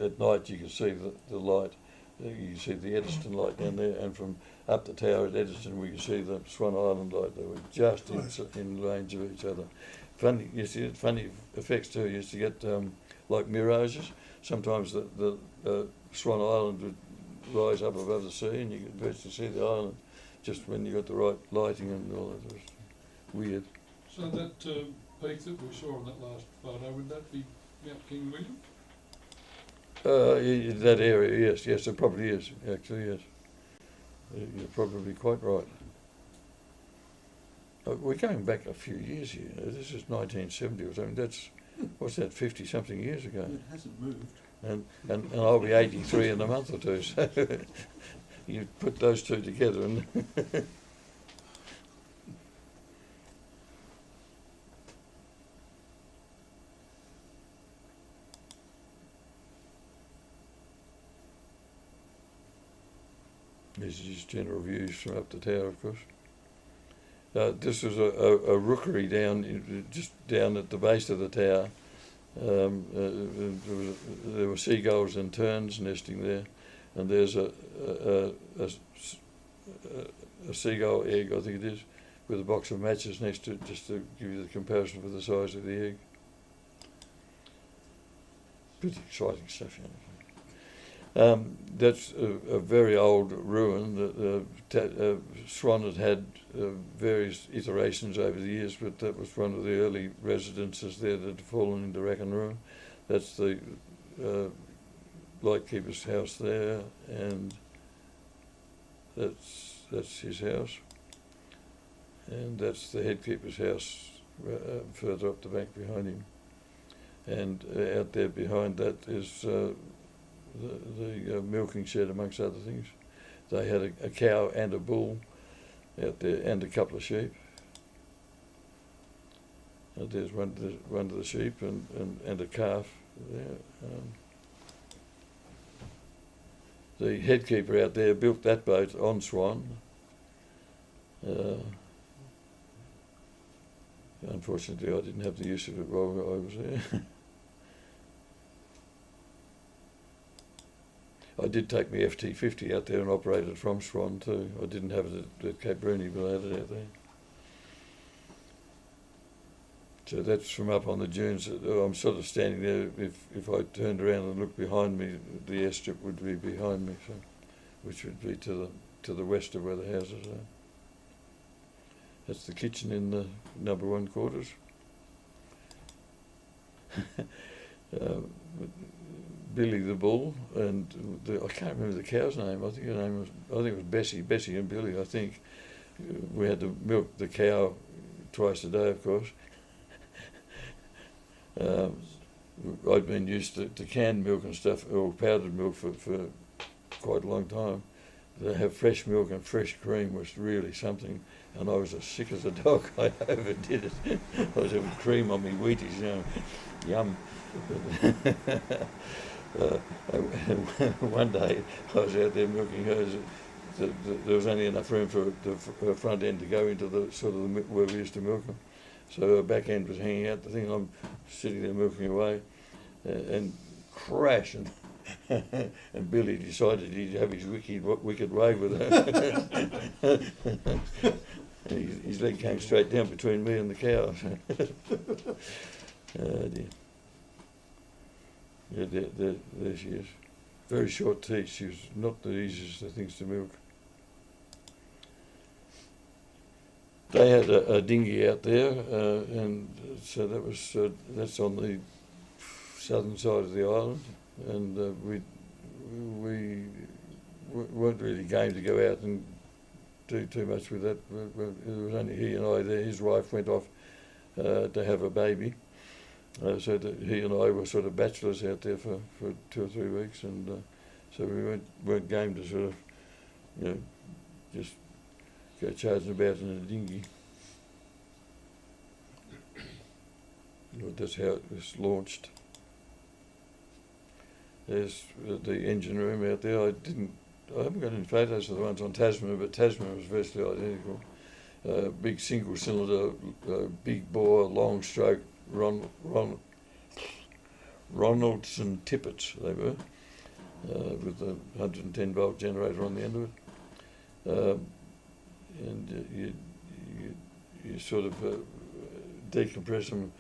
at night you can see the light. You can see the Eddystone light down there, and from up the tower at Eddystone we can see the Swan Island light. They were just in range of each other. Funny, you see, funny effects too. You used to get like mirages. Sometimes the Swan Island would rise up above the sea, and you could virtually see the island just when you got the right lighting and all that. It was weird. So that peak that we saw in that last photo, would that be Mount King William? That area, yes, it probably is, actually, yes. You're probably quite right. We're going back a few years here. This is 1970 or something. That's, what's that, 50-something years ago. It hasn't moved. And I'll be 83 in a month or two, so you put those two together and... This is just general views from up the tower, of course. This was a rookery just down at the base of the tower. There were seagulls and terns nesting there, and there's a seagull egg, I think it is, with a box of matches next to it, just to give you the comparison for the size of the egg. Pretty exciting stuff, That's a very old ruin. Swan had various iterations over the years, but that was one of the early residences there that had fallen into rack and ruin. That's the lightkeeper's house there, and that's his house. And that's the headkeeper's house further up the bank behind him. And out there behind that is the milking shed, amongst other things. They had a cow and a bull out there, and a couple of sheep. There's one of the sheep and a calf there. The headkeeper out there built that boat on Swan. Unfortunately, I didn't have the use of it while I was there. I did take my FT50 out there and operate it from Swan too. I didn't have it at Cape Bruny, but I had it out there. So that's from up on the dunes. I'm sort of standing there. If I turned around and looked behind me, the airstrip would be behind me, so which would be to the west of where the houses are. That's the kitchen in the number 1 quarters. Billy the bull, and I can't remember the cow's name. I think it was Bessie and Billy. I think we had to milk the cow twice a day, of course. I'd been used to canned milk and stuff, or powdered milk for quite a long time. To have fresh milk and fresh cream was really something, and I was as sick as a dog. I overdid it. I was having cream on me Wheaties, yum. One day I was out there milking hers. There was only enough room for her front end to go into the sort of where we used to milk them. So her back end was hanging out the thing. I'm sitting there milking away, and crash, and Billy decided he'd have his wicked way with her. And his leg came straight down between me and the cow. Oh dear. Yeah, there she is. Very short teeth. She was not the easiest of things to milk. They had a dinghy out there, and so that's on the southern side of the island, and we weren't really game to go out and do too much with that. It was only he and I there. His wife went off to have a baby. So that he and I were sort of bachelors out there for 2 or 3 weeks, and so we weren't game to sort of, just go charging about in a dinghy. That's how it was launched. There's the engine room out there. I haven't got any photos of the ones on Tasman, but Tasman was virtually identical. Big single cylinder, big bore, long stroke, Ronaldson tippets they were, with a 110 volt generator on the end of it. And you sort of decompress them,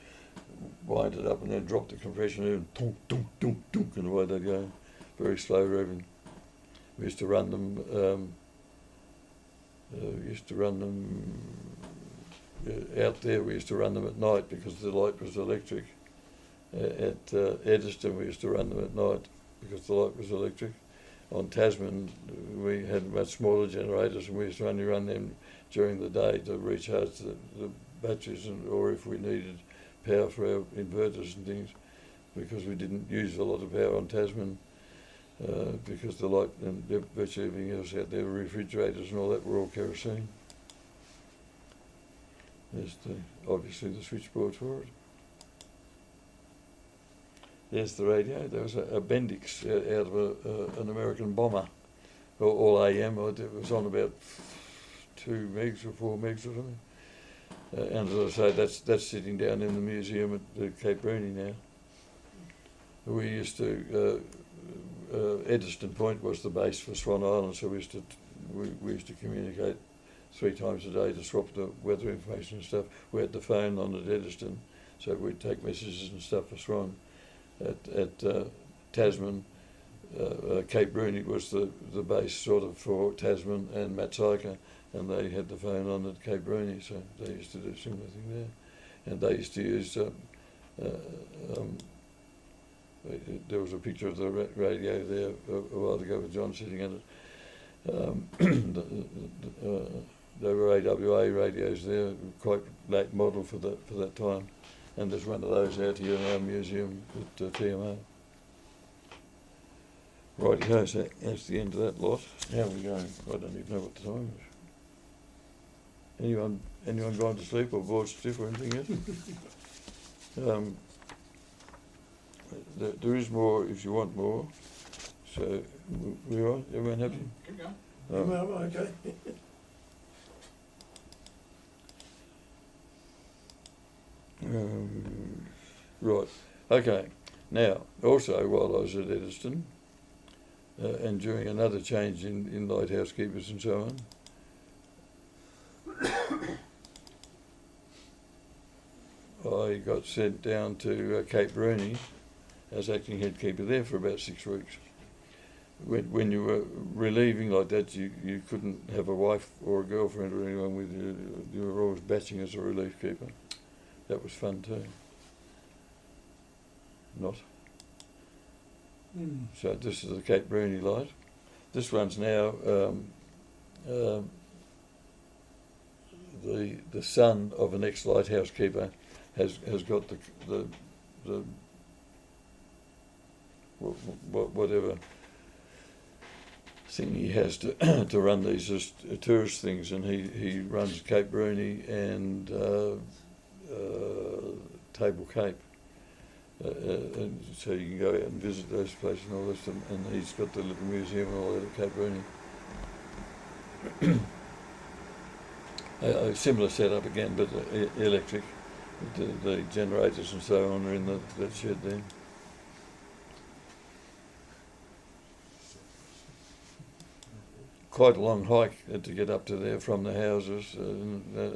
wind it up, and then drop the compression in, and tunk, tunk, tunk, tunk, and away they go. Very slow revving. We used to run them. Out there. We used to run them at night because the light was electric. At Eddystone, we used to run them at night because the light was electric. On Tasman, we had much smaller generators, and we used to only run them during the day to recharge the batteries, or if we needed power for our inverters and things, because we didn't use a lot of power on Tasman, because the light and virtually everything else out there, refrigerators and all that, were all kerosene. There's obviously the switchboard for it. There's the radio. There was a Bendix out of an American bomber, all AM. It was on about 2 megs or 4 megs or something. And as I say, that's sitting down in the museum at Cape Bruny now. We used to, Eddystone Point was the base for Swan Island, so we used to communicate 3 times a day to swap the weather information and stuff. We had the phone on at Eddystone, so we'd take messages and stuff for Swan. At Tasman, Cape Bruny was the base sort of for Tasman and Matsika, and they had the phone on at Cape Bruny, so they used to do a similar thing there. And they used to use, there was a picture of the radio there a while ago with John sitting at it. There were AWA radios there, quite late model for that time. And there's one of those out here in our museum at TMA. Righty-ho, so that's the end of that lot. How are we going? I don't even know what the time is. Anyone gone to sleep or bored stiff or anything yet? There is more if you want more. So, we all right? Everyone happy? Keep going. Okay. Right. Okay. Now, also while I was at Eddystone, and during another change in lighthouse keepers and so on, I got sent down to Cape Bruny as acting head keeper there for about 6 weeks. When you were relieving like that, you couldn't have a wife or a girlfriend or anyone with you. You were always batching as a relief keeper. That was fun too. Not. So this is the Cape Bruny light. This one's now the son of an ex-lighthouse keeper has got the whatever thing he has to run these as tourist things, and he runs Cape Bruny and Table Cape. And so you can go out and visit those places and all this, and he's got the little museum and all that at Cape Bruny. A similar setup again, but electric. The generators and so on are in that shed there. Quite a long hike to get up to there from the houses,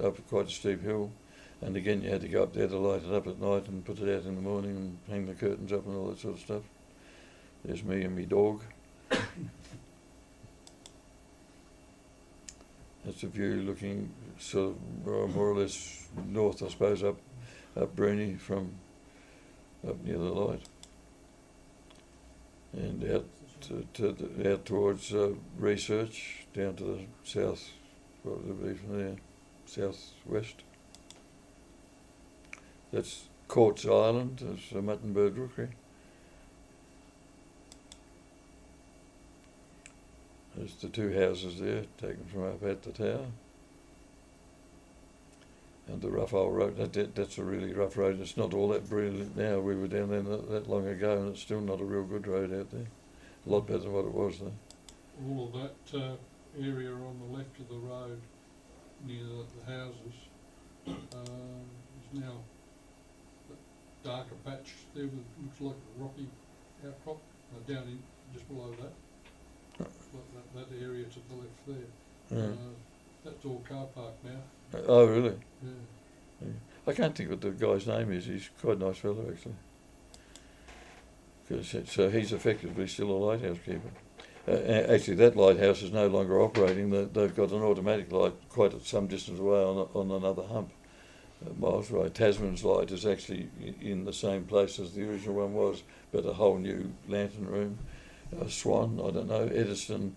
up quite a steep hill. And again, you had to go up there to light it up at night and put it out in the morning and hang the curtains up and all that sort of stuff. There's me and me dog. That's a view looking sort of more or less north, I suppose, up Bruny from up near the light. And out towards Research, down to the south, what would it be from there? Southwest. That's Courts Island, there's a mutton bird rookery. There's the 2 houses there, taken from up at the tower. And the rough old road, that's a really rough road. It's not all that brilliant now. We were down there that long ago, and it's still not a real good road out there. A lot better than what it was though. All of that area on the left of the road near the houses is now a darker patch there with looks like a rocky outcrop down in just below that. That area to the left there. Yeah. That's all car park now. Oh really? Yeah. Yeah. I can't think what the guy's name is. He's quite a nice fellow actually. So he's effectively still a lighthouse keeper. Actually, that lighthouse is no longer operating. They've got an automatic light quite at some distance away on another hump. Miles away. Tasman's light is actually in the same place as the original one was, but a whole new lantern room. Swan, I don't know, Eddystone,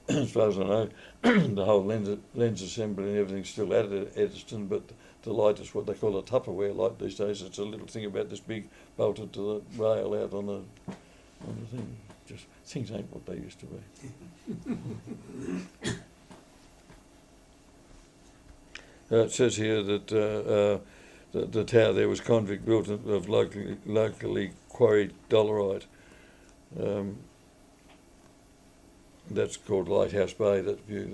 as far as I know, the whole lens assembly and everything's still at Eddystone, but the light is what they call a Tupperware light these days. It's a little thing about this big, bolted to the rail out on the thing. Just things ain't what they used to be. It says here that the tower there was convict built of locally quarried dolerite. That's called Lighthouse Bay, that view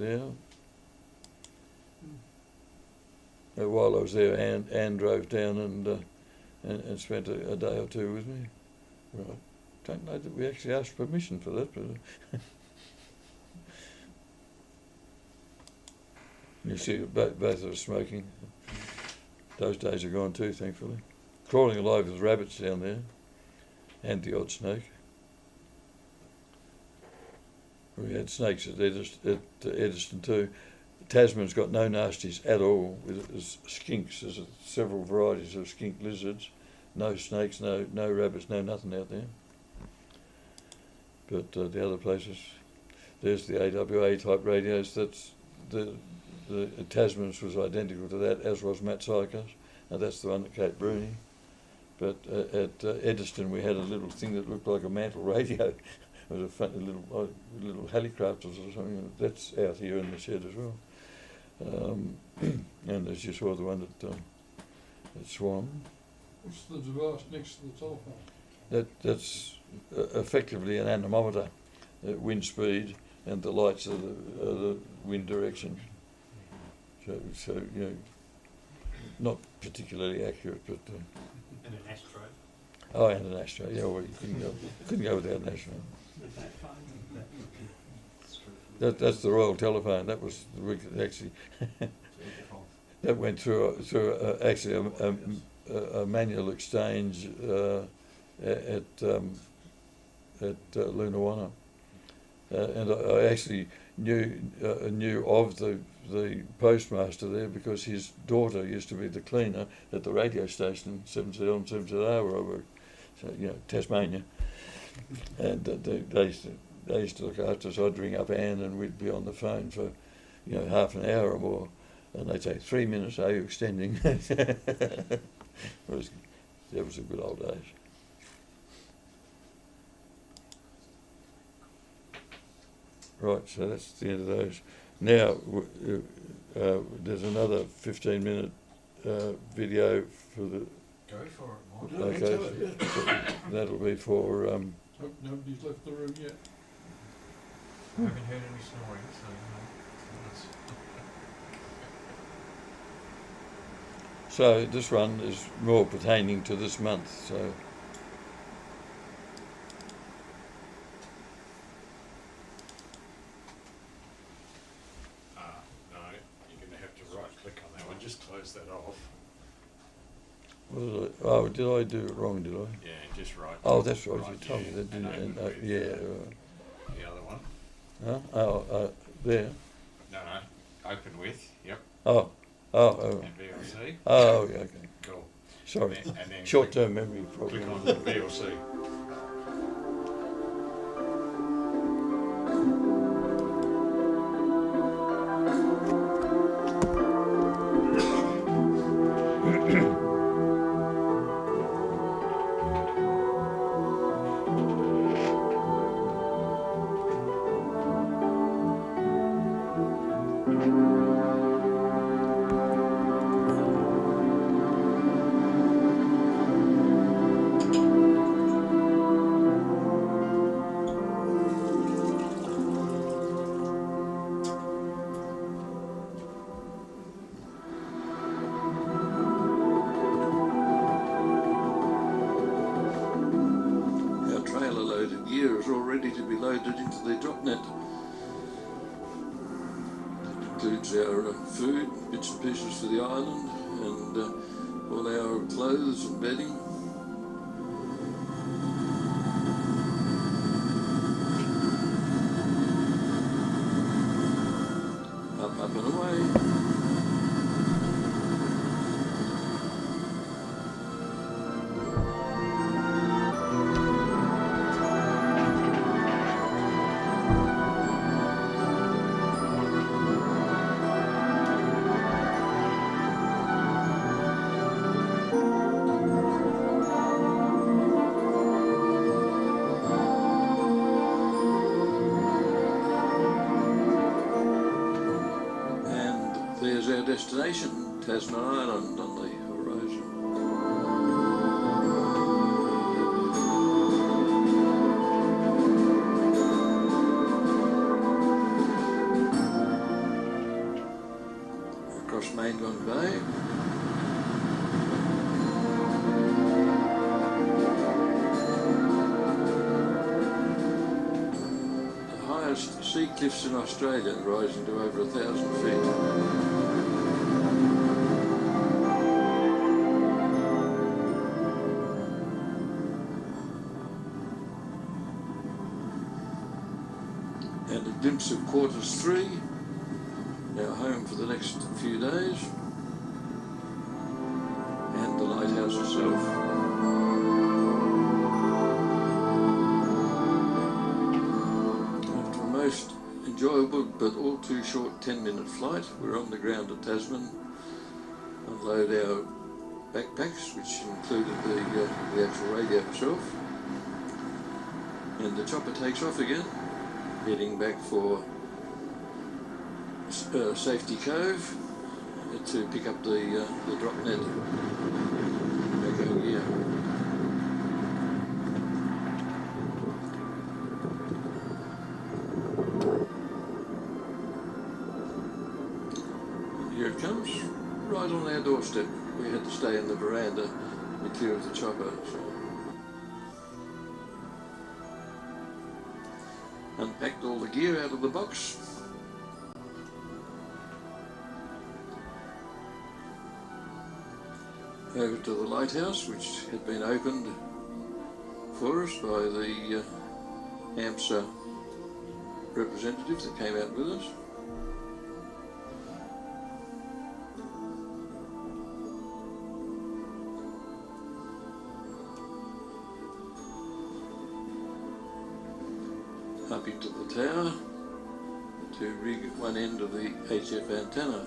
there. While I was there, Anne drove down and spent a day or two with me. Right. Don't know that we actually asked permission for that, but you see both of us smoking. Those days are gone too, thankfully. Crawling alive with rabbits down there, and the odd snake. We had snakes at Eddystone too. Tasman's got no nasties at all. There's skinks, there's several varieties of skink lizards. No snakes, no rabbits, no nothing out there. But the other places, there's the AWA type radios. That's the Tasman's was identical to that, as was Matsika's, and that's the one at Cape Bruny. But at Eddystone we had a little thing that looked like a mantle radio. It was a funny little helicopter or something. That's out here in the shed as well. And as you saw the one at Swan. What's the device next to the telephone? That's effectively an anemometer, wind speed, and the lights are the wind direction. So you know, not particularly accurate, but. And an astro. Oh, and an astro. Yeah, well, you couldn't go without an astro. That's the Royal Telephone. That was actually that went through actually a manual exchange at Lunawanna, and I actually knew of the postmaster there because his daughter used to be the cleaner at the radio station 7ZL and 7ZA where I worked, so you know, Tasmania, and they used to look after us. I'd ring up Anne and we'd be on the phone for, you know, half an hour or more, and they'd say 3 minutes. Are you extending? That was the good old days. Right, so that's the end of those. Now, there's another 15-minute video for the... Go for it, Mike. Okay, so that'll be for... Hope nobody's left the room yet. I haven't heard any snoring, so So this one is more pertaining to this month, so... no, you're going to have to right-click on that one. Just close that off. What did I do it wrong, did I? Yeah, just right. Oh, that's right, you right, told me that, didn't you? and open with, Yeah, right. the other one. Huh? Oh, there. No, open with, yep, Oh, and VLC. oh, okay. Cool. Sorry. And then Short-term memory click problem. on the VLC. includes our food, bits and pieces for the island, and all our clothes and bedding. Up and away. There's our destination, Tasman Island, on the horizon. Across Maingon Bay. The highest sea cliffs in Australia, rising to over 1,000 feet. And a glimpse of Quarters 3, our home for the next few days, and the lighthouse itself. After a most enjoyable but all too short 10-minute flight, we're on the ground at Tasman, unload our backpacks, which included the actual radio itself, and the chopper takes off again, heading back for Safety Cove to pick up the drop net back over here. And here it comes, right on our doorstep. We had to stay in the veranda to be clear of the chopper. So. Unpacked all the gear out of the box. Over to the lighthouse, which had been opened for us by the AMSA representative that came out with us. Up into the tower to rig one end of the HF antenna.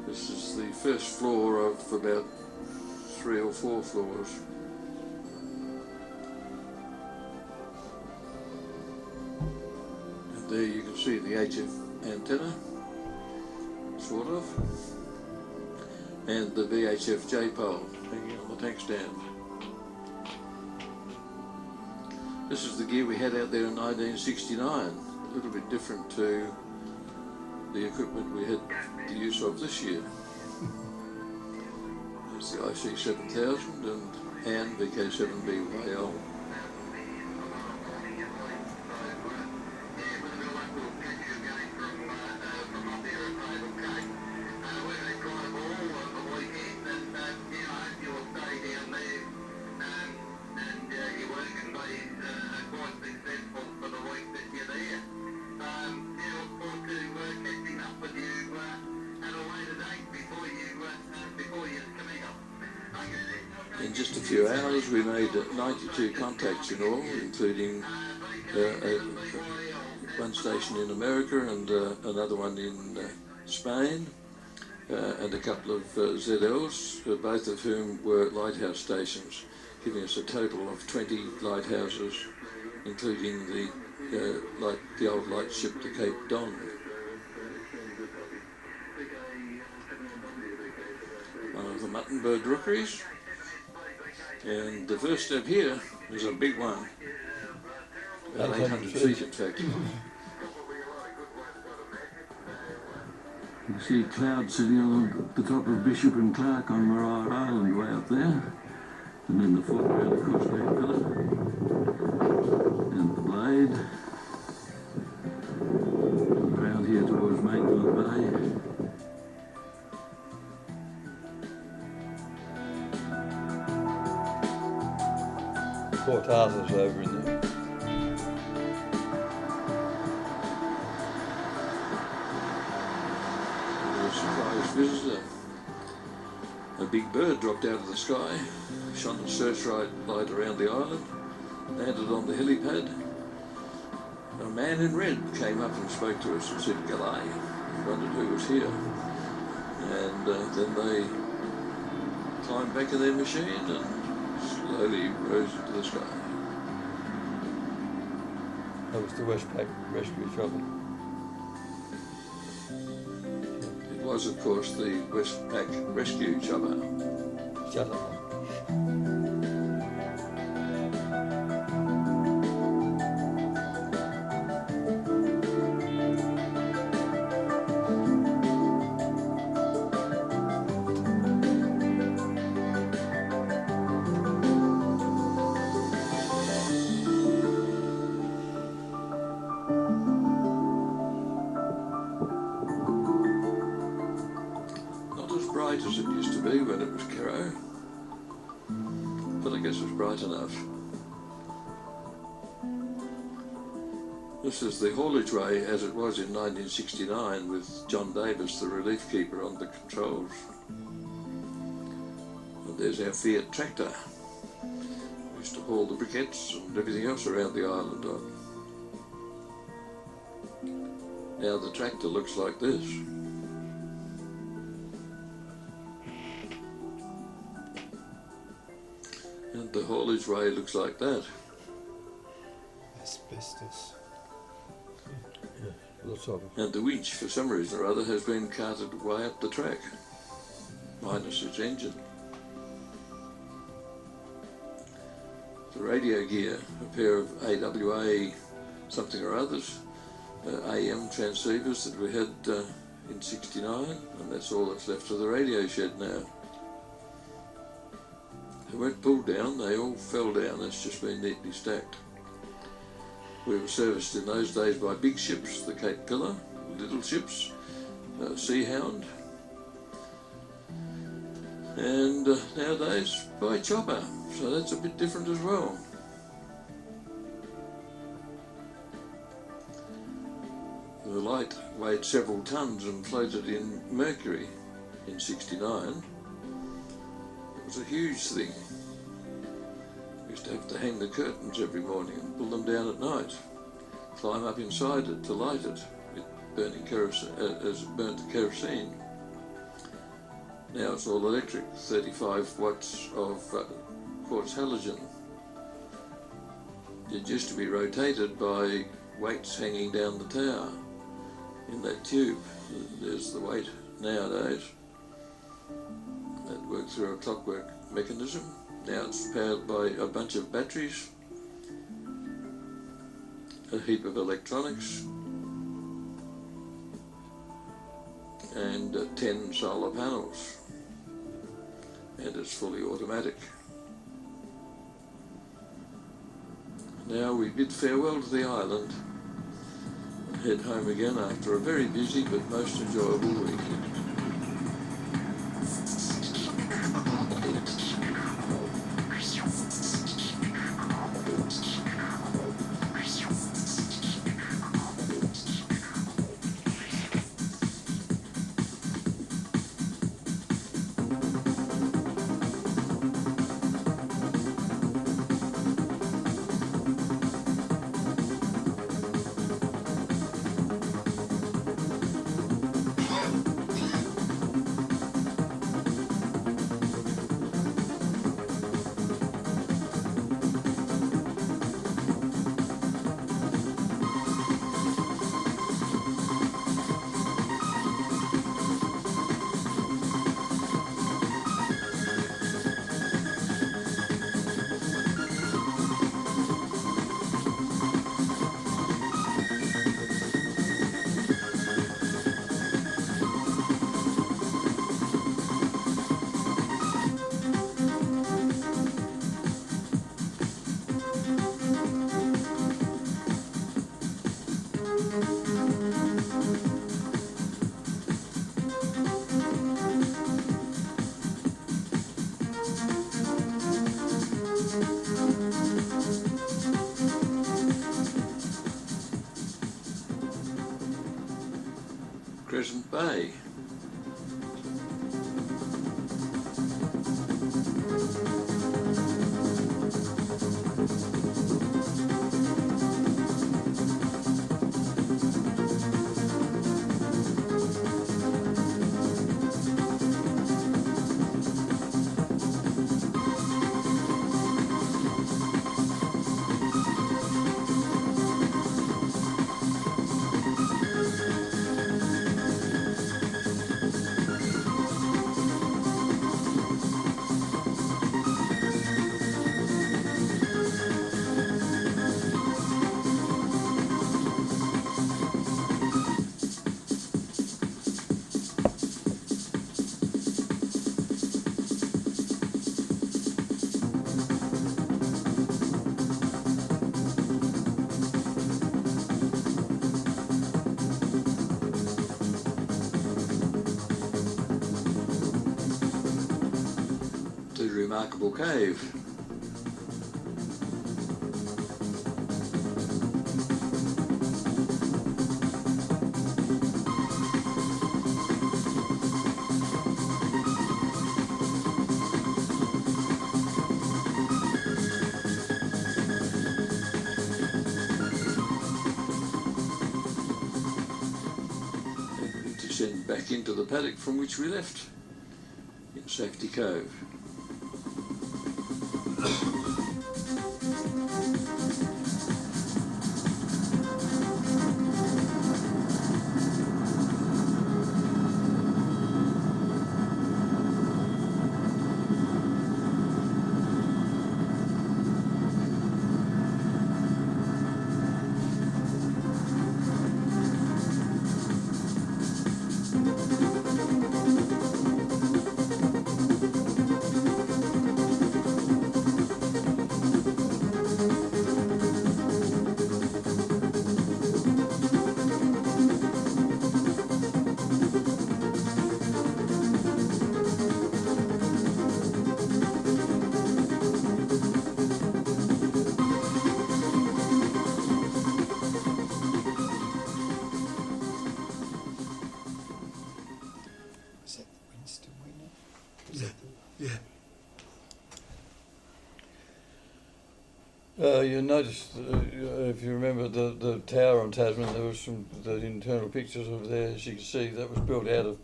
This is the first floor of about 3 or 4 floors. And there you can see the HF antenna, sort of, and the VHF J-pole hanging on the tank stand. This is the gear we had out there in 1969, a little bit different to the equipment we had the use of this year. There's the IC7000 and VK7FB YL. In just a few hours we made 92 contacts in all, including one station in America and another one in Spain, and a couple of ZLs, both of whom were lighthouse stations, giving us a total of 20 lighthouses, including the old lightship, the Cape Don. One of the Muttonbird rookeries. And the first step here is a big one, about 800 feet in fact. You can see clouds sitting on the top of Bishop and Clark on Maria Island way up there, and then the foreground of course Cape Pillar, and the Blade, poor Tartars over in there. A surprise visitor. A big bird dropped out of the sky, shone a searchlight light around the island, landed on the helipad. A man in red came up and spoke to us and said, "G'day," wondered who was here. And then they climbed back in their machine and slowly rose into the sky. That was the Westpac rescue chopper. It was, of course, the Westpac rescue chopper. Shut up. As it used to be when it was Kero, but I guess it was bright enough. This is the haulage way as it was in 1969 with John Davis, the relief keeper, on the controls. And there's our Fiat tractor. We used to haul the briquettes and everything else around the island on. Now the tractor looks like this. And the haulage way looks like that. Asbestos. Lots of them. And the winch, for some reason or other, has been carted way up the track, minus its engine. The radio gear, a pair of AWA something or others, AM transceivers that we had in '69, and that's all that's left of the radio shed now. They weren't pulled down, they all fell down. It's just been neatly stacked. We were serviced in those days by big ships, the Cape Pillar, little ships, Sea Hound, and nowadays by chopper, so that's a bit different as well. The light weighed several tons and floated in mercury in '69. It was a huge thing. We used to have to hang the curtains every morning and pull them down at night, climb up inside it to light it, burning kerosene, as it burnt the kerosene. Now it's all electric, 35 watts of quartz halogen. It used to be rotated by weights hanging down the tower in that tube. There's the weight nowadays. That worked through a clockwork mechanism. Now it's powered by a bunch of batteries, a heap of electronics, and 10 solar panels. And it's fully automatic. Now we bid farewell to the island and head home again after a very busy but most enjoyable week. Crescent Bay. The remarkable cave. And descend back into the paddock from which we left in Safety Cove. Is that the Winston winner? Is that the... Yeah. You noticed, if you remember the tower on Tasman, there was the internal pictures of there, as you can see, that was built out of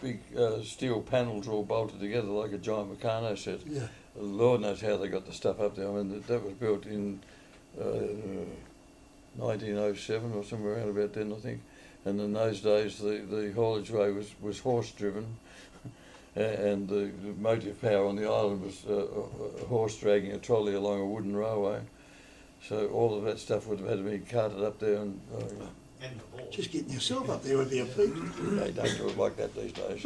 big steel panels all bolted together like a giant Meccano set. Yeah. Lord knows how they got the stuff up there. I mean, that was built in 1907 or somewhere around about then, I think. And in those days, the haulageway was horse-driven, and the motive power on the island was a horse dragging a trolley along a wooden railway. So all of that stuff would have had to be carted up there, and Just getting yourself up there would be a feat. they don't do it like that these days.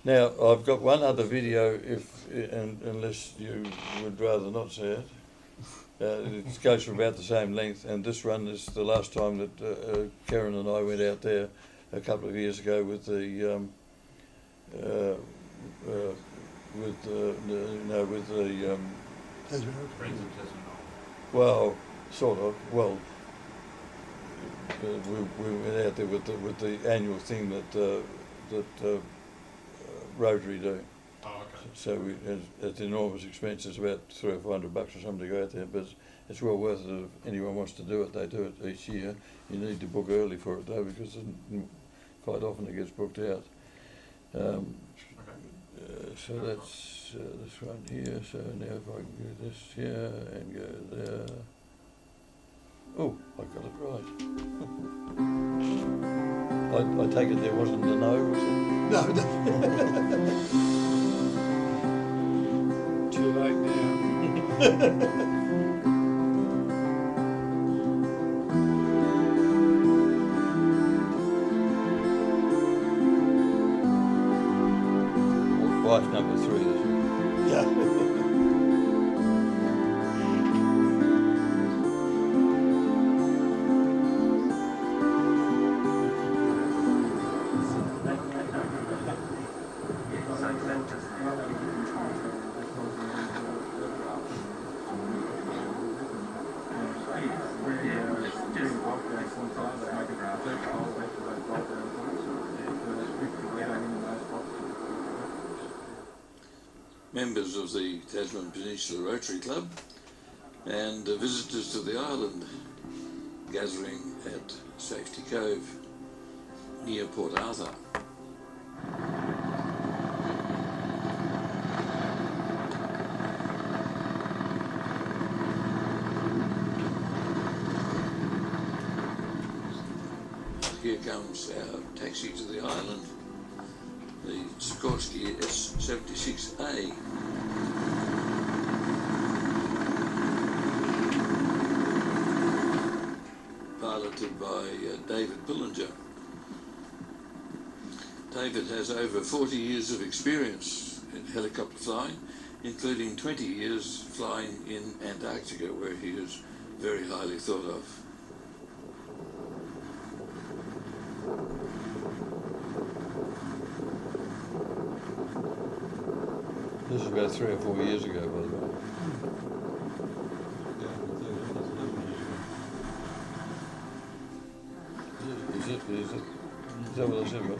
Now, I've got one other video, unless you would rather not see it. It goes for about the same length, and this one is the last time that Karen and I went out there a couple of years ago with the well, sort of. Well, we went out there with the annual thing that Rotary do. Oh, okay. So it's enormous expense. It's about $300 or $400 or something to go out there, but it's well worth it. If anyone wants to do it, they do it each year. You need to book early for it though, because quite often it gets booked out. So that's this one here. So now if I can do this here and go there. Oh, I got it right. I take it there wasn't a no, was it? No, no. Too late now. Wife number 3, is it? Yeah. members of the Tasman Peninsula Rotary Club, and visitors to the island gathering at Safety Cove near Port Arthur. Here comes our taxi to the island, the Sikorsky S76A. Piloted by David Billinger. David has over 40 years of experience in helicopter flying, including 20 years flying in Antarctica, where he is very highly thought of. This is about 3 or 4 years ago, by the way. Is that what I said, Bob?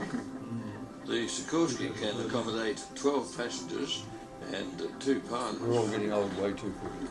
The Sikorsky can accommodate 12 passengers and 2 pilots. We're all getting old way too quickly.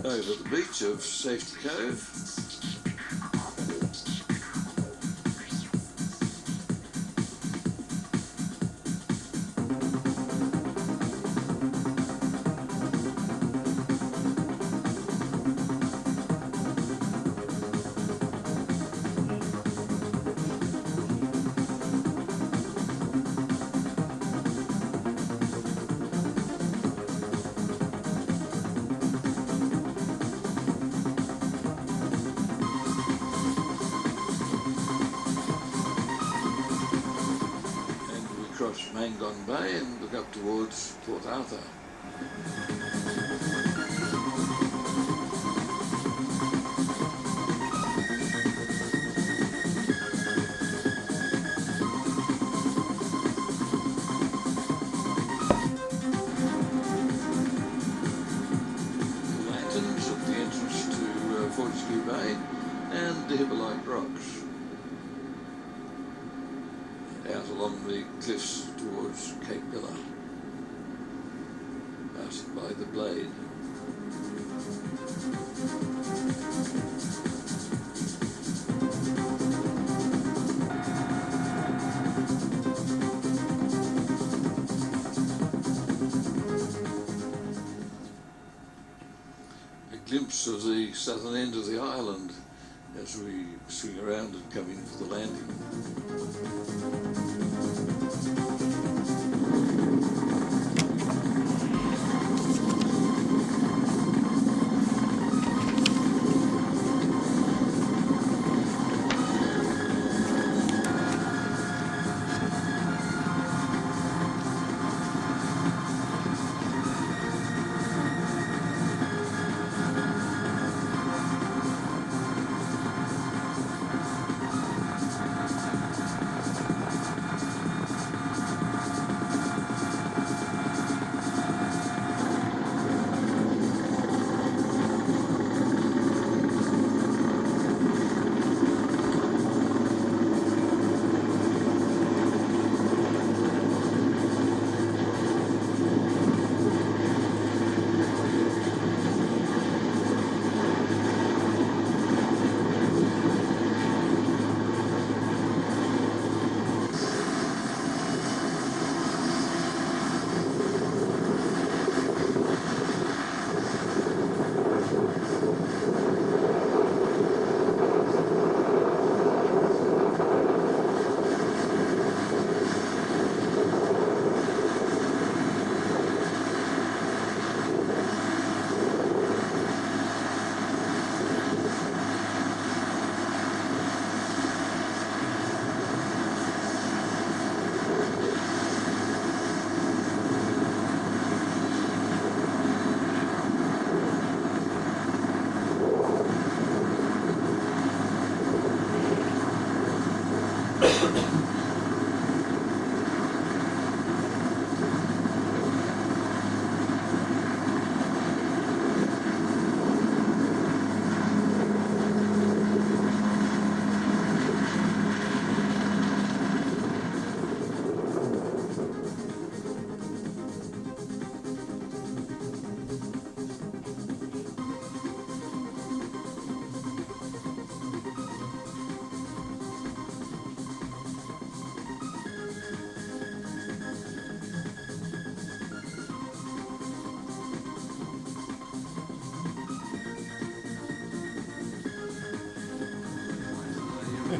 Over the beach of Safety Cove. Across Mangon Bay and look up towards Port Arthur. Lanterns at the entrance to Fortescue Bay and the Hippolyte Rocks. Out along the cliffs towards Cape Billa, out by the Blade. A glimpse of the southern end of the island as we swing around and come in for the landing.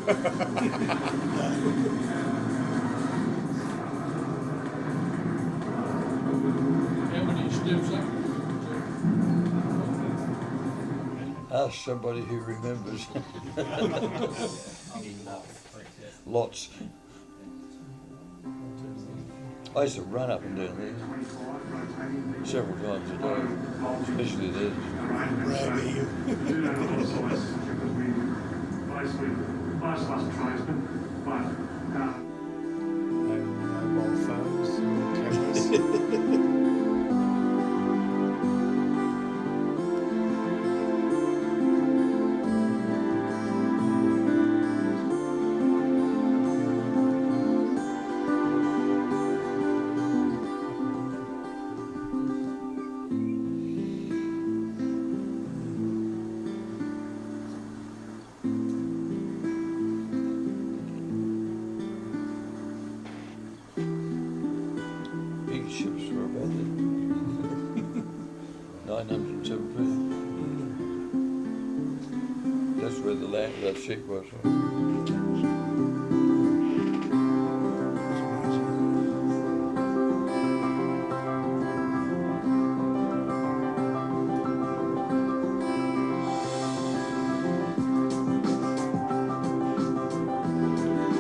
How many steps up? Ask somebody who remembers. Lots. I used to run up and down there several times a day, especially there. Mobile phones, cameras. Big ships were about there. 907 feet. That's where the land of that ship was.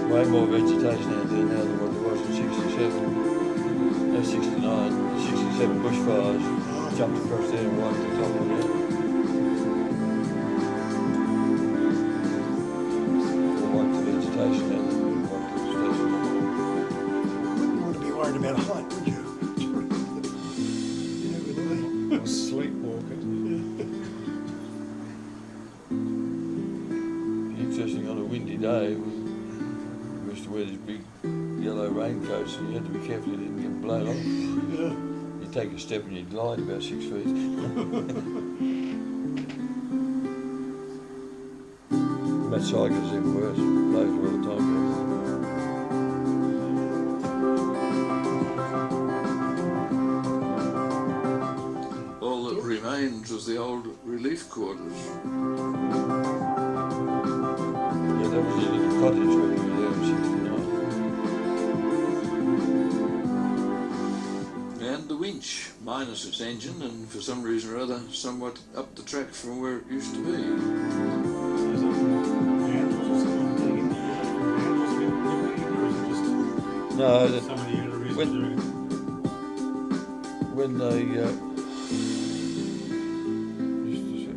Way more vegetation out there now than what there was in 67. No, 69, 67 bushfires jumped across there and wiped the top of it out. Or wiped the vegetation out and wiped the vegetation out. Wouldn't want to be worried about height, would you? You know what I mean? Or sleepwalking. Interesting, on a windy day, we used to wear these big yellow raincoats and you had to be careful you didn't get blown off. Yeah. You'd take a step and you'd glide about 6 feet. That cycle's even worse, it blows all the time. All that remains was the old relief quarters. Yeah, that was a little cottage where we were there in 69. And the winch, minus its engine, and for some reason or other, somewhat up the track from where it used to be. No, When when they just a sec.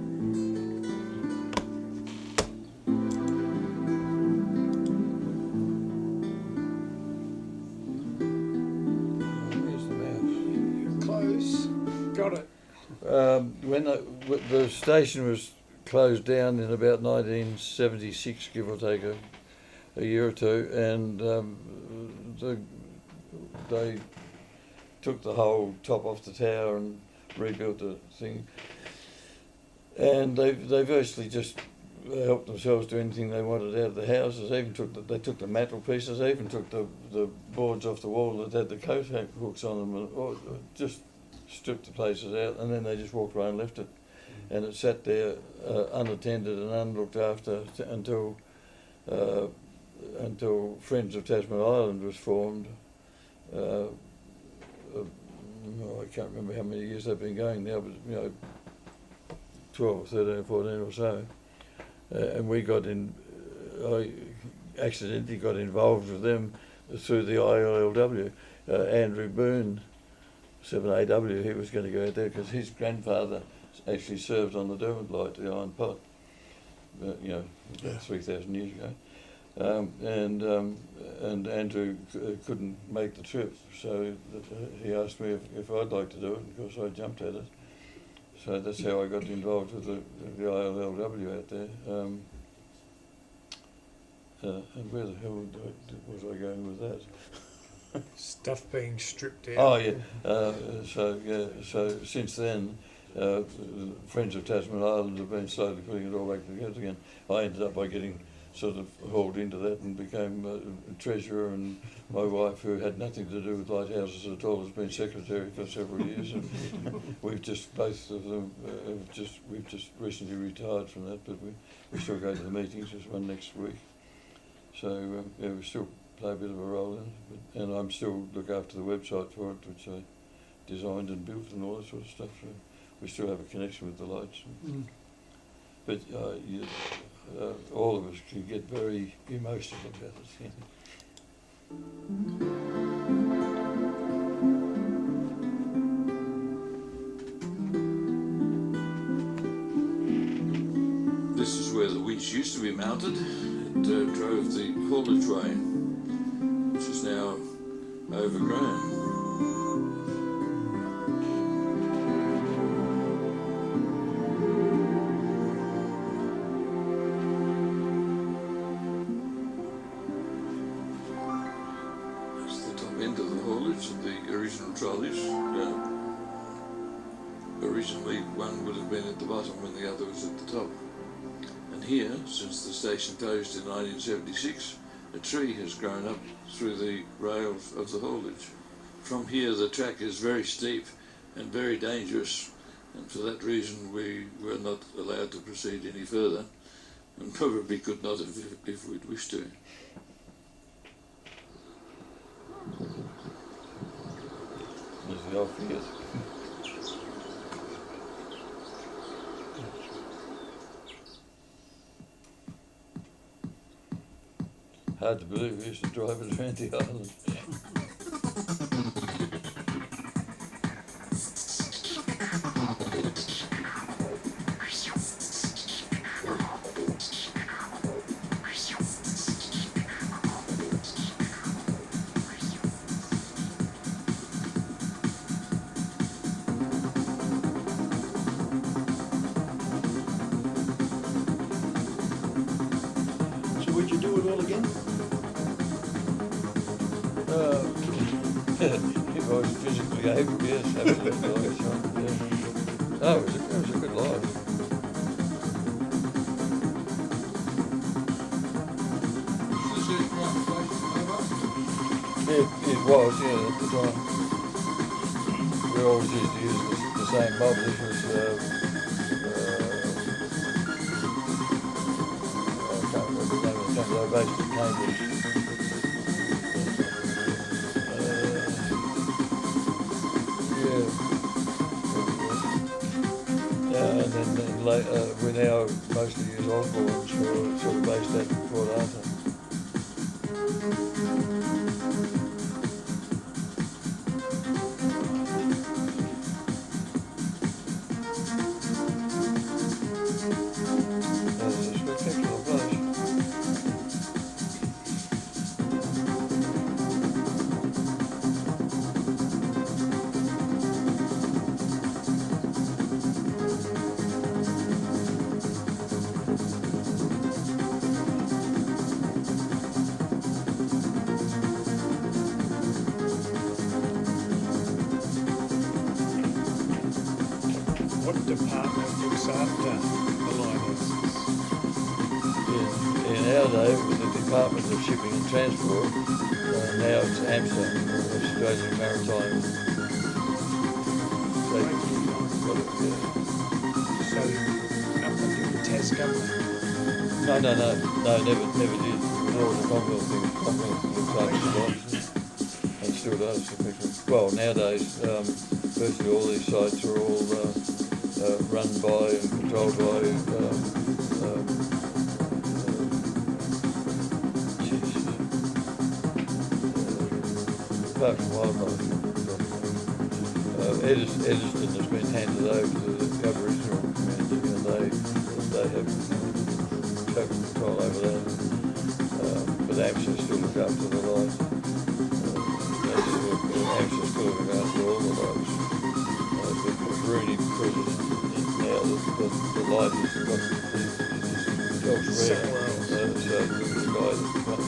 Where's the mouse? Close. Got it. When the station was closed down in about 1976, give or take a year or two, and they took the whole top off the tower and rebuilt the thing, and they virtually just helped themselves to anything they wanted out of the houses. They even took the mantelpieces. They even took the boards off the wall that had the coat hooks on them, and just stripped the places out, and then they just walked around and left it, and it sat there unattended and unlooked after until Friends of Tasman Island was formed. I can't remember how many years they've been going now, but 12 or 13 or 14 or so. And we got in, I accidentally got involved with them through the ILLW. Andrew Boone, 7AW, he was going to go out there because his grandfather actually served on the Derwent Light, the Iron Pot, about 3,000 years ago. And Andrew couldn't make the trip, so he asked me if I'd like to do it, and of course I jumped at it. So that's how I got involved with the ILLW out there. And where the hell was I going with that? Stuff being stripped out. Oh yeah. So since then, Friends of Tasman Island have been slowly putting it all back together again. I ended up by getting sort of hauled into that and became treasurer, and my wife, who had nothing to do with lighthouses at all, has been secretary for several years, and we've just, both of them, we've just recently retired from that, but we still go to the meetings. There's one next week. So yeah, we still play a bit of a role in it, and I'm still look after the website for it, which I designed and built and all that sort of stuff. So we still have a connection with the lights. But all of us can get very emotional about it. This is where the winch used to be mounted. It drove the haulage way, which is now overgrown. The original trolleys. Originally one would have been at the bottom when the other was at the top. And here, since the station closed in 1976, a tree has grown up through the rails of the haulage. From here the track is very steep and very dangerous, and for that reason we were not allowed to proceed any further, and probably could not have if we'd wished to. There's the obvious. Hard to believe we used to drive it around the island. So would you do it all again? If I was physically able, yes, absolutely. Yeah. No, it was a good life. It was, yeah, at the time. We always used to use the same mob. This was, I can't remember the name of the company, they were based in Cambridge. And then we now mostly use Osborne's for sort of based at Port Arthur. That's a spectacular place. What department looks after the lighthouses? In our day, it was the Department of Shipping and Transport. Now it's AMSA, Australian Maritime. So, nothing to do with Tas government? No, never did. It was always a Commonwealth thing. Commonwealth looks after the lights, and still does, effectively. Well, nowadays, virtually all these sites are all run by and controlled by apart from wildlife. Eddystone has been handed over to the Aboriginal community, and they have total control over that. But AMSA still look after the lights. AMSA still look after all the lights. The Bruny president now, the light has got elsewhere. So the guy that's got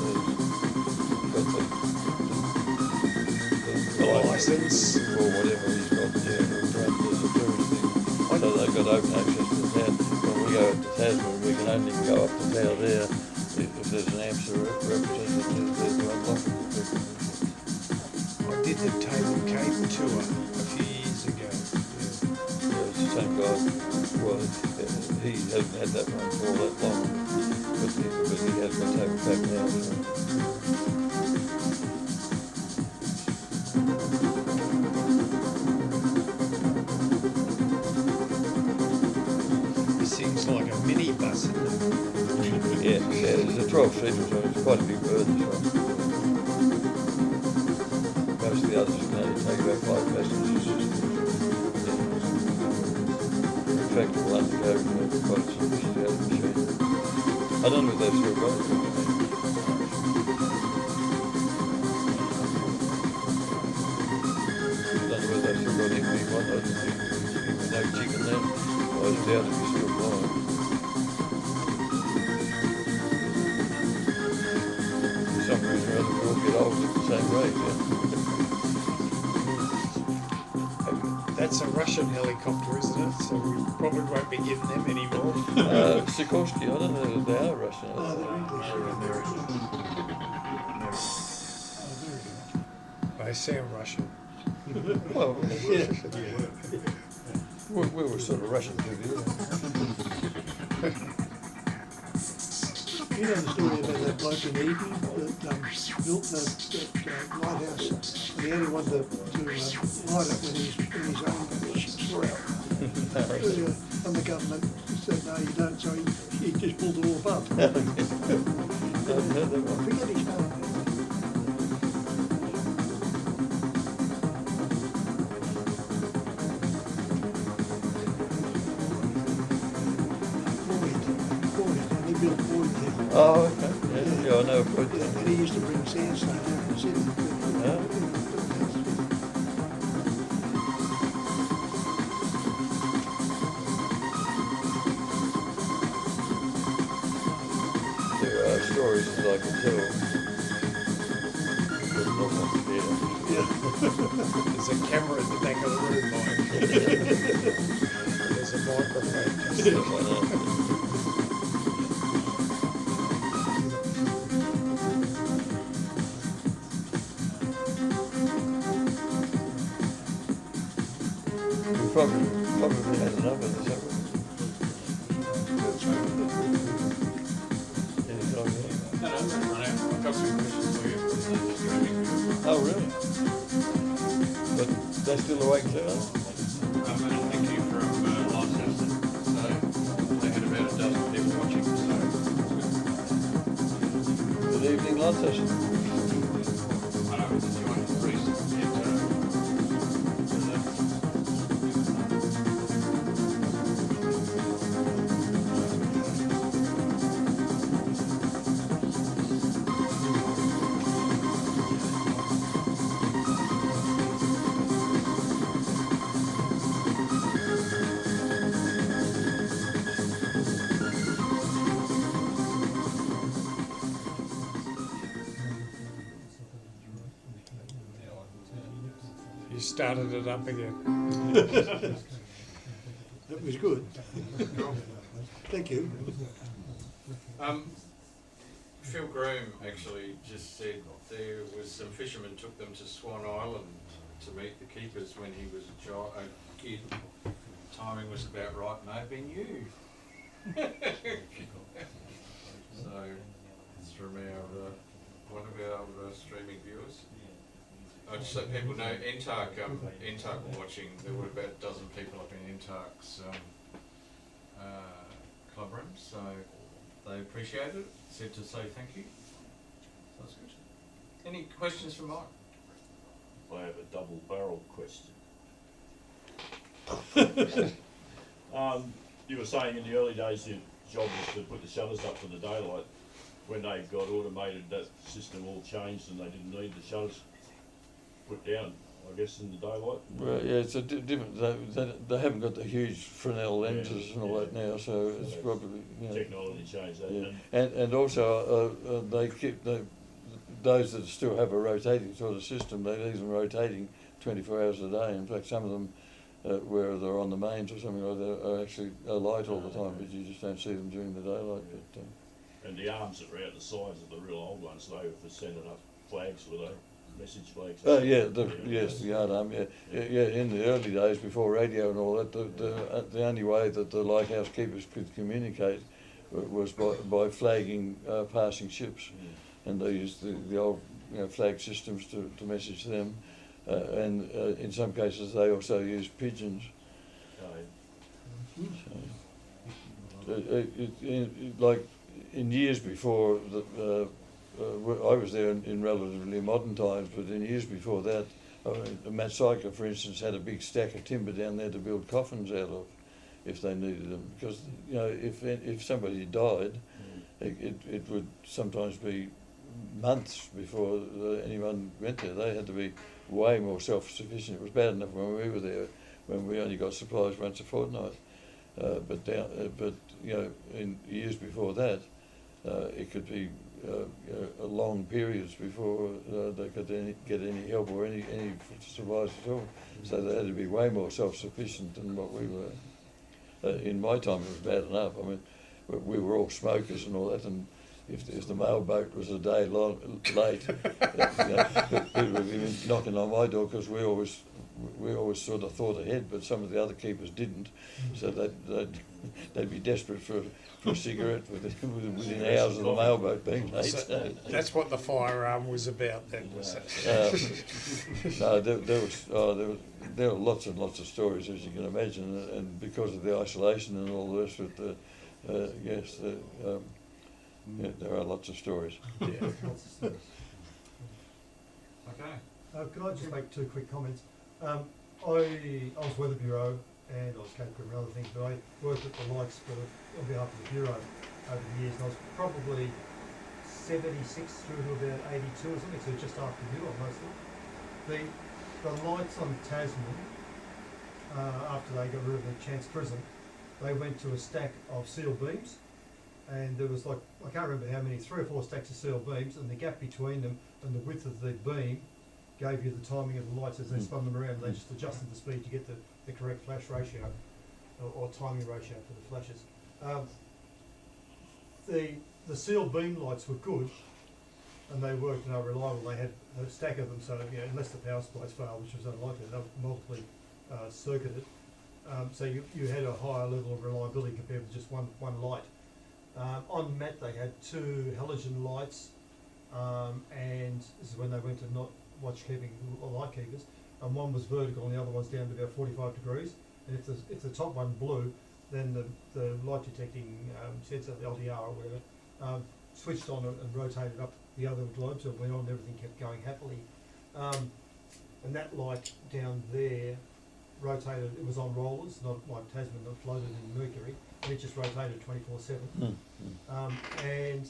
the license or whatever he's got there, there's a tourist thing. So they've got open access to the town. When we go up to Tasman, we can only go up to town there if there's an AMSA representative there to unlock it. I did the Tasman Cape tour a few years ago. Yeah, it's the same guy. Well, well, he hasn't had that one for all that long, but he has got to have it back now. So. This seems like a mini bus, isn't it? Yeah, it's a 12-seater, so it's quite a big bird, this one. Most of the others can only take about 5 passengers. It's just, retractable undergo, quite a sophisticated machine. I don't know if they've still got it. I don't know whether they've still got anything like that. No chicken then. I doubt if he's still flying. For some reason or other, we all get old at the same rate, yeah. That's a Russian helicopter, isn't it? So we probably won't be getting them anymore. Sikorsky, I don't know if they are Russian. No, they're English. They sound Russian. Well, Yeah. we were sort of Russian too, yeah. You know the story about that bloke in Eden that built that lighthouse, and he only wanted to light it when his own ships were out. And the government said, no, you don't, so he just pulled it all apart. I forget his name. Boyd, and he built Boyd there. Oh, okay. Yeah, I know a good Yeah, and he used to bring sandstone out of the city. There are stories that I can tell. But not on here. Yeah. There's a camera in the back of the room, Mike. There's a microphone. Yes, I know. We probably had enough of this, haven't we? Any time yet? No, I've got some questions for you. Oh, really? But they're still awake too, huh? Thank you from Lighthouse. So they had about a dozen people watching. So Good evening, Lighthouse. I know it's joined Reast. You started it up again. That was good. Thank you. Phil Groom actually just said there was some fishermen took them to Swan Island to meet the keepers when he was a kid. Timing was about right, may have been you. So it's from our one of our streaming viewers. Just so people know, NTARC were watching. There were about a dozen people up in NTARC's club room, so they appreciated it. Said to say thank you. So that's good. Any questions from Mike? I have a double barrel question. You were saying in the early days your job was to put the shutters up for the daylight. When they got automated, that system all changed and they didn't need the shutters put down, I guess, in the daylight. Well, yeah, it's a different. They haven't got the huge Fresnel lenses and all that now, so it's probably Technology changed that. Yeah. And also they keep those that still have a rotating sort of system. They leave them rotating 24 hours a day. In fact, some of them, where they're on the mains or something like that, are actually alight all the time, but you just don't see them during the daylight. But, and the arms that were out the sides of the real old ones, they were for sending up flags, were they? message flags. Oh yeah, yes, the yard arm. Yeah. In the early days before radio and all that, the only way that the lighthouse keepers could communicate was by flagging passing ships, and they used the old flag systems to message them, and in some cases they also used pigeons. Like in years before I was there in relatively modern times, but in years before that, Matt Syker, for instance, had a big stack of timber down there to build coffins out of, if they needed them. Because if somebody died, it would sometimes be months before anyone went there. They had to be way more self-sufficient. It was bad enough when we were there, when we only got supplies once a fortnight. But in years before that, it could be long periods before they could get any help or any supplies at all. So they had to be way more self-sufficient than what we were. In my time, it was bad enough. I mean, we were all smokers and all that, and if the mail boat was a day late, people would be knocking on my door because we always sort of thought ahead, but some of the other keepers didn't. So they'd be desperate for a cigarette within hours of the mailboat being late. So that's what the firearm was about then, was it? No, there were lots and lots of stories, as you can imagine, and because of the isolation and all the rest of it, yes, there are lots of stories. Yeah. Lots of stories. Okay. Can I just make two quick comments? I was Weather Bureau and I was Cape and other things, but I worked at the lights on behalf of the Bureau over the years, and I was probably 76 through to about 82 or something, so just after you on most of it. The lights on Tasman, after they got rid of the Chance Prison, they went to a stack of seal beams, and there was I can't remember how many, 3 or 4 stacks of seal beams, and the gap between them and the width of the beam gave you the timing of the lights as they spun them around. They just adjusted the speed to get the correct flash ratio or timing ratio for the flashes. The seal beam lights were good, and they worked and they were reliable. They had a stack of them, so unless the power supplies failed, which was unlikely, they were multiply circuited. So you had a higher level of reliability compared with just one light. On Matt, they had 2 halogen lights, and this is when they went to not watch keeping or light keepers, and one was vertical and the other one's down to about 45 degrees. And if the top one blew, then the light detecting sensor, the LDR or whatever, switched on and rotated up the other globe, so it went on and everything kept going happily. And that light down there rotated, it was on rollers, not like Tasman that floated in mercury, and it just rotated 24/7. And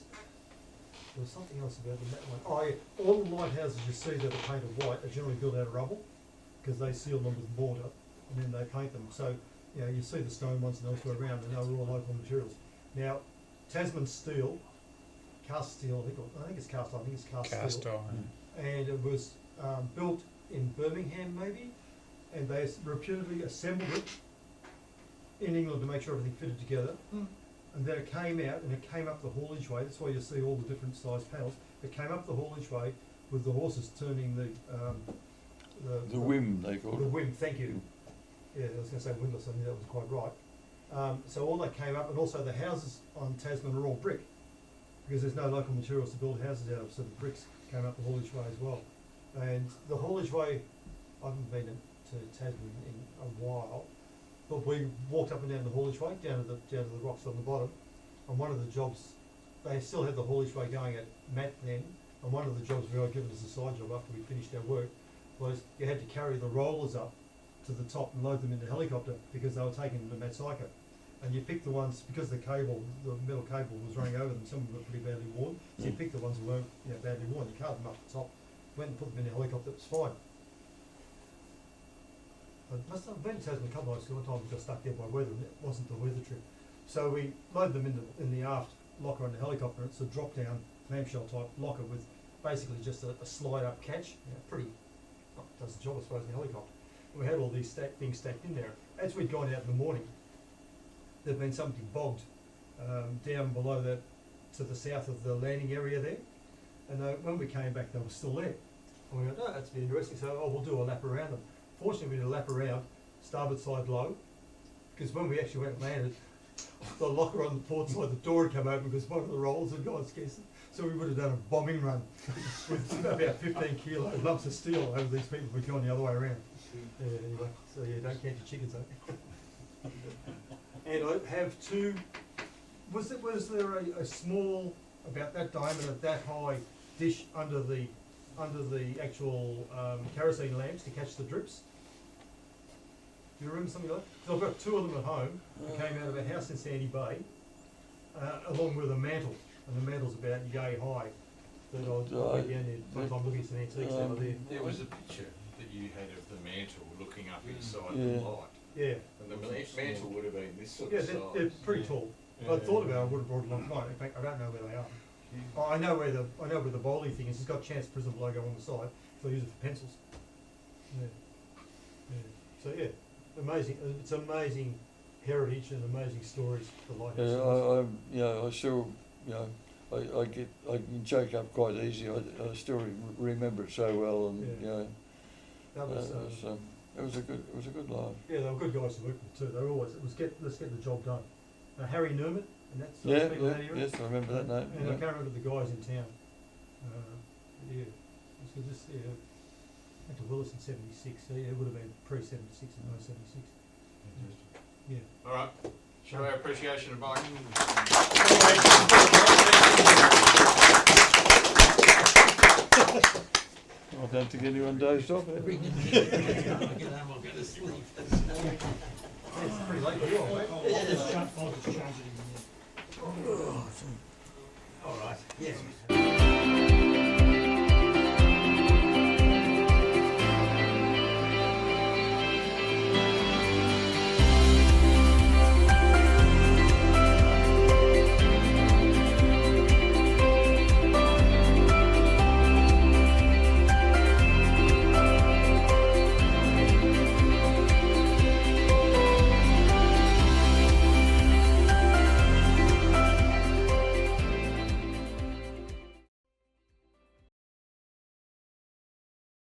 there was something else about that one. Oh yeah, all the lighthouses you see that are painted white are generally built out of rubble, because they seal them with mortar and then they paint them. So you see the stone ones and elsewhere around, and they're all local materials. Now, Tasman steel, cast steel, I think it's cast iron, cast steel. And it was built in Birmingham maybe, and they reputedly assembled it in England to make sure everything fitted together. And then it came out, and it came up the haulage way. That's why you see all the different size panels. It came up the haulage way with the horses turning the whim, they call it. The whim, thank you. Yeah, I was going to say windlass, I knew that was quite right. So all that came up, and also the houses on Tasman are all brick, because there's no local materials to build houses out of, so the bricks came up the haulage way as well. And the haulage way, I haven't been to Tasman in a while, but we walked up and down the haulage way, down to the rocks on the bottom. And one of the jobs, they still had the haulage way going at Matt then, and one of the jobs we were given as a side job after we finished our work was you had to carry the rollers up to the top and load them in the helicopter, because they were taken to Matt Syker. And you picked the ones, because the metal cable was running over them, some of them were pretty badly worn, so you picked the ones that weren't badly worn, you carved them up the top, went and put them in the helicopter, it was fine. I've been to Tasman a couple of times, one time we got stuck there by weather, and it wasn't the weather trip. So we loaded them in the aft locker on the helicopter. It's a drop down clamshell type locker with basically just a slide up catch, pretty, does the job I suppose in the helicopter. And we had all these things stacked in there. As we'd gone out in the morning, there'd been something bogged down below that, to the south of the landing area there. And when we came back, they were still there. And we went, oh, that's been interesting. So, we'll do a lap around them. Fortunately, we did a lap around, starboard side low, because when we actually went and landed, the locker on the port side, the door had come open because one of the rolls had gone scarce. So we would have done a bombing run with about 15 kilo lumps of steel over these people who'd gone the other way around. Anyway, so yeah, don't count your chickens, eh? And I have two. Was there a small, about that diameter, that high dish under the actual kerosene lamps to catch the drips? Do you remember something like that? 'Cause I've got two of them at home. That came out of a house in Sandy Bay, along with a mantle, and the mantle's about yay high. That I'll go down there. Sometimes looking at some antiques over there. There was a picture that you had of the mantle looking up inside the light. Yeah. And the mantle would have been this sort Yeah, of size. they're pretty tall. If I'd thought about it, I would have brought it along tonight. In fact, I don't know where they are. I know where the bowling thing is. It's got Chance Prism logo on the side, so I use it for pencils. Yeah. So yeah, amazing. It's amazing heritage and amazing stories. The Lighthouse. I still, I can choke up quite easy. I still remember it so well, and that was it was a good life. Yeah, they were good guys to work with too. They were always let's get the job done. Harry Newman, and that's Yes, I remember that name. And I can't remember the guys in town. So just went to Willis in '76. So it would have been pre-'76 and no '76. Yeah. All right. Show our appreciation of Mike. I don't think anyone dozed off. Get home, I'll get us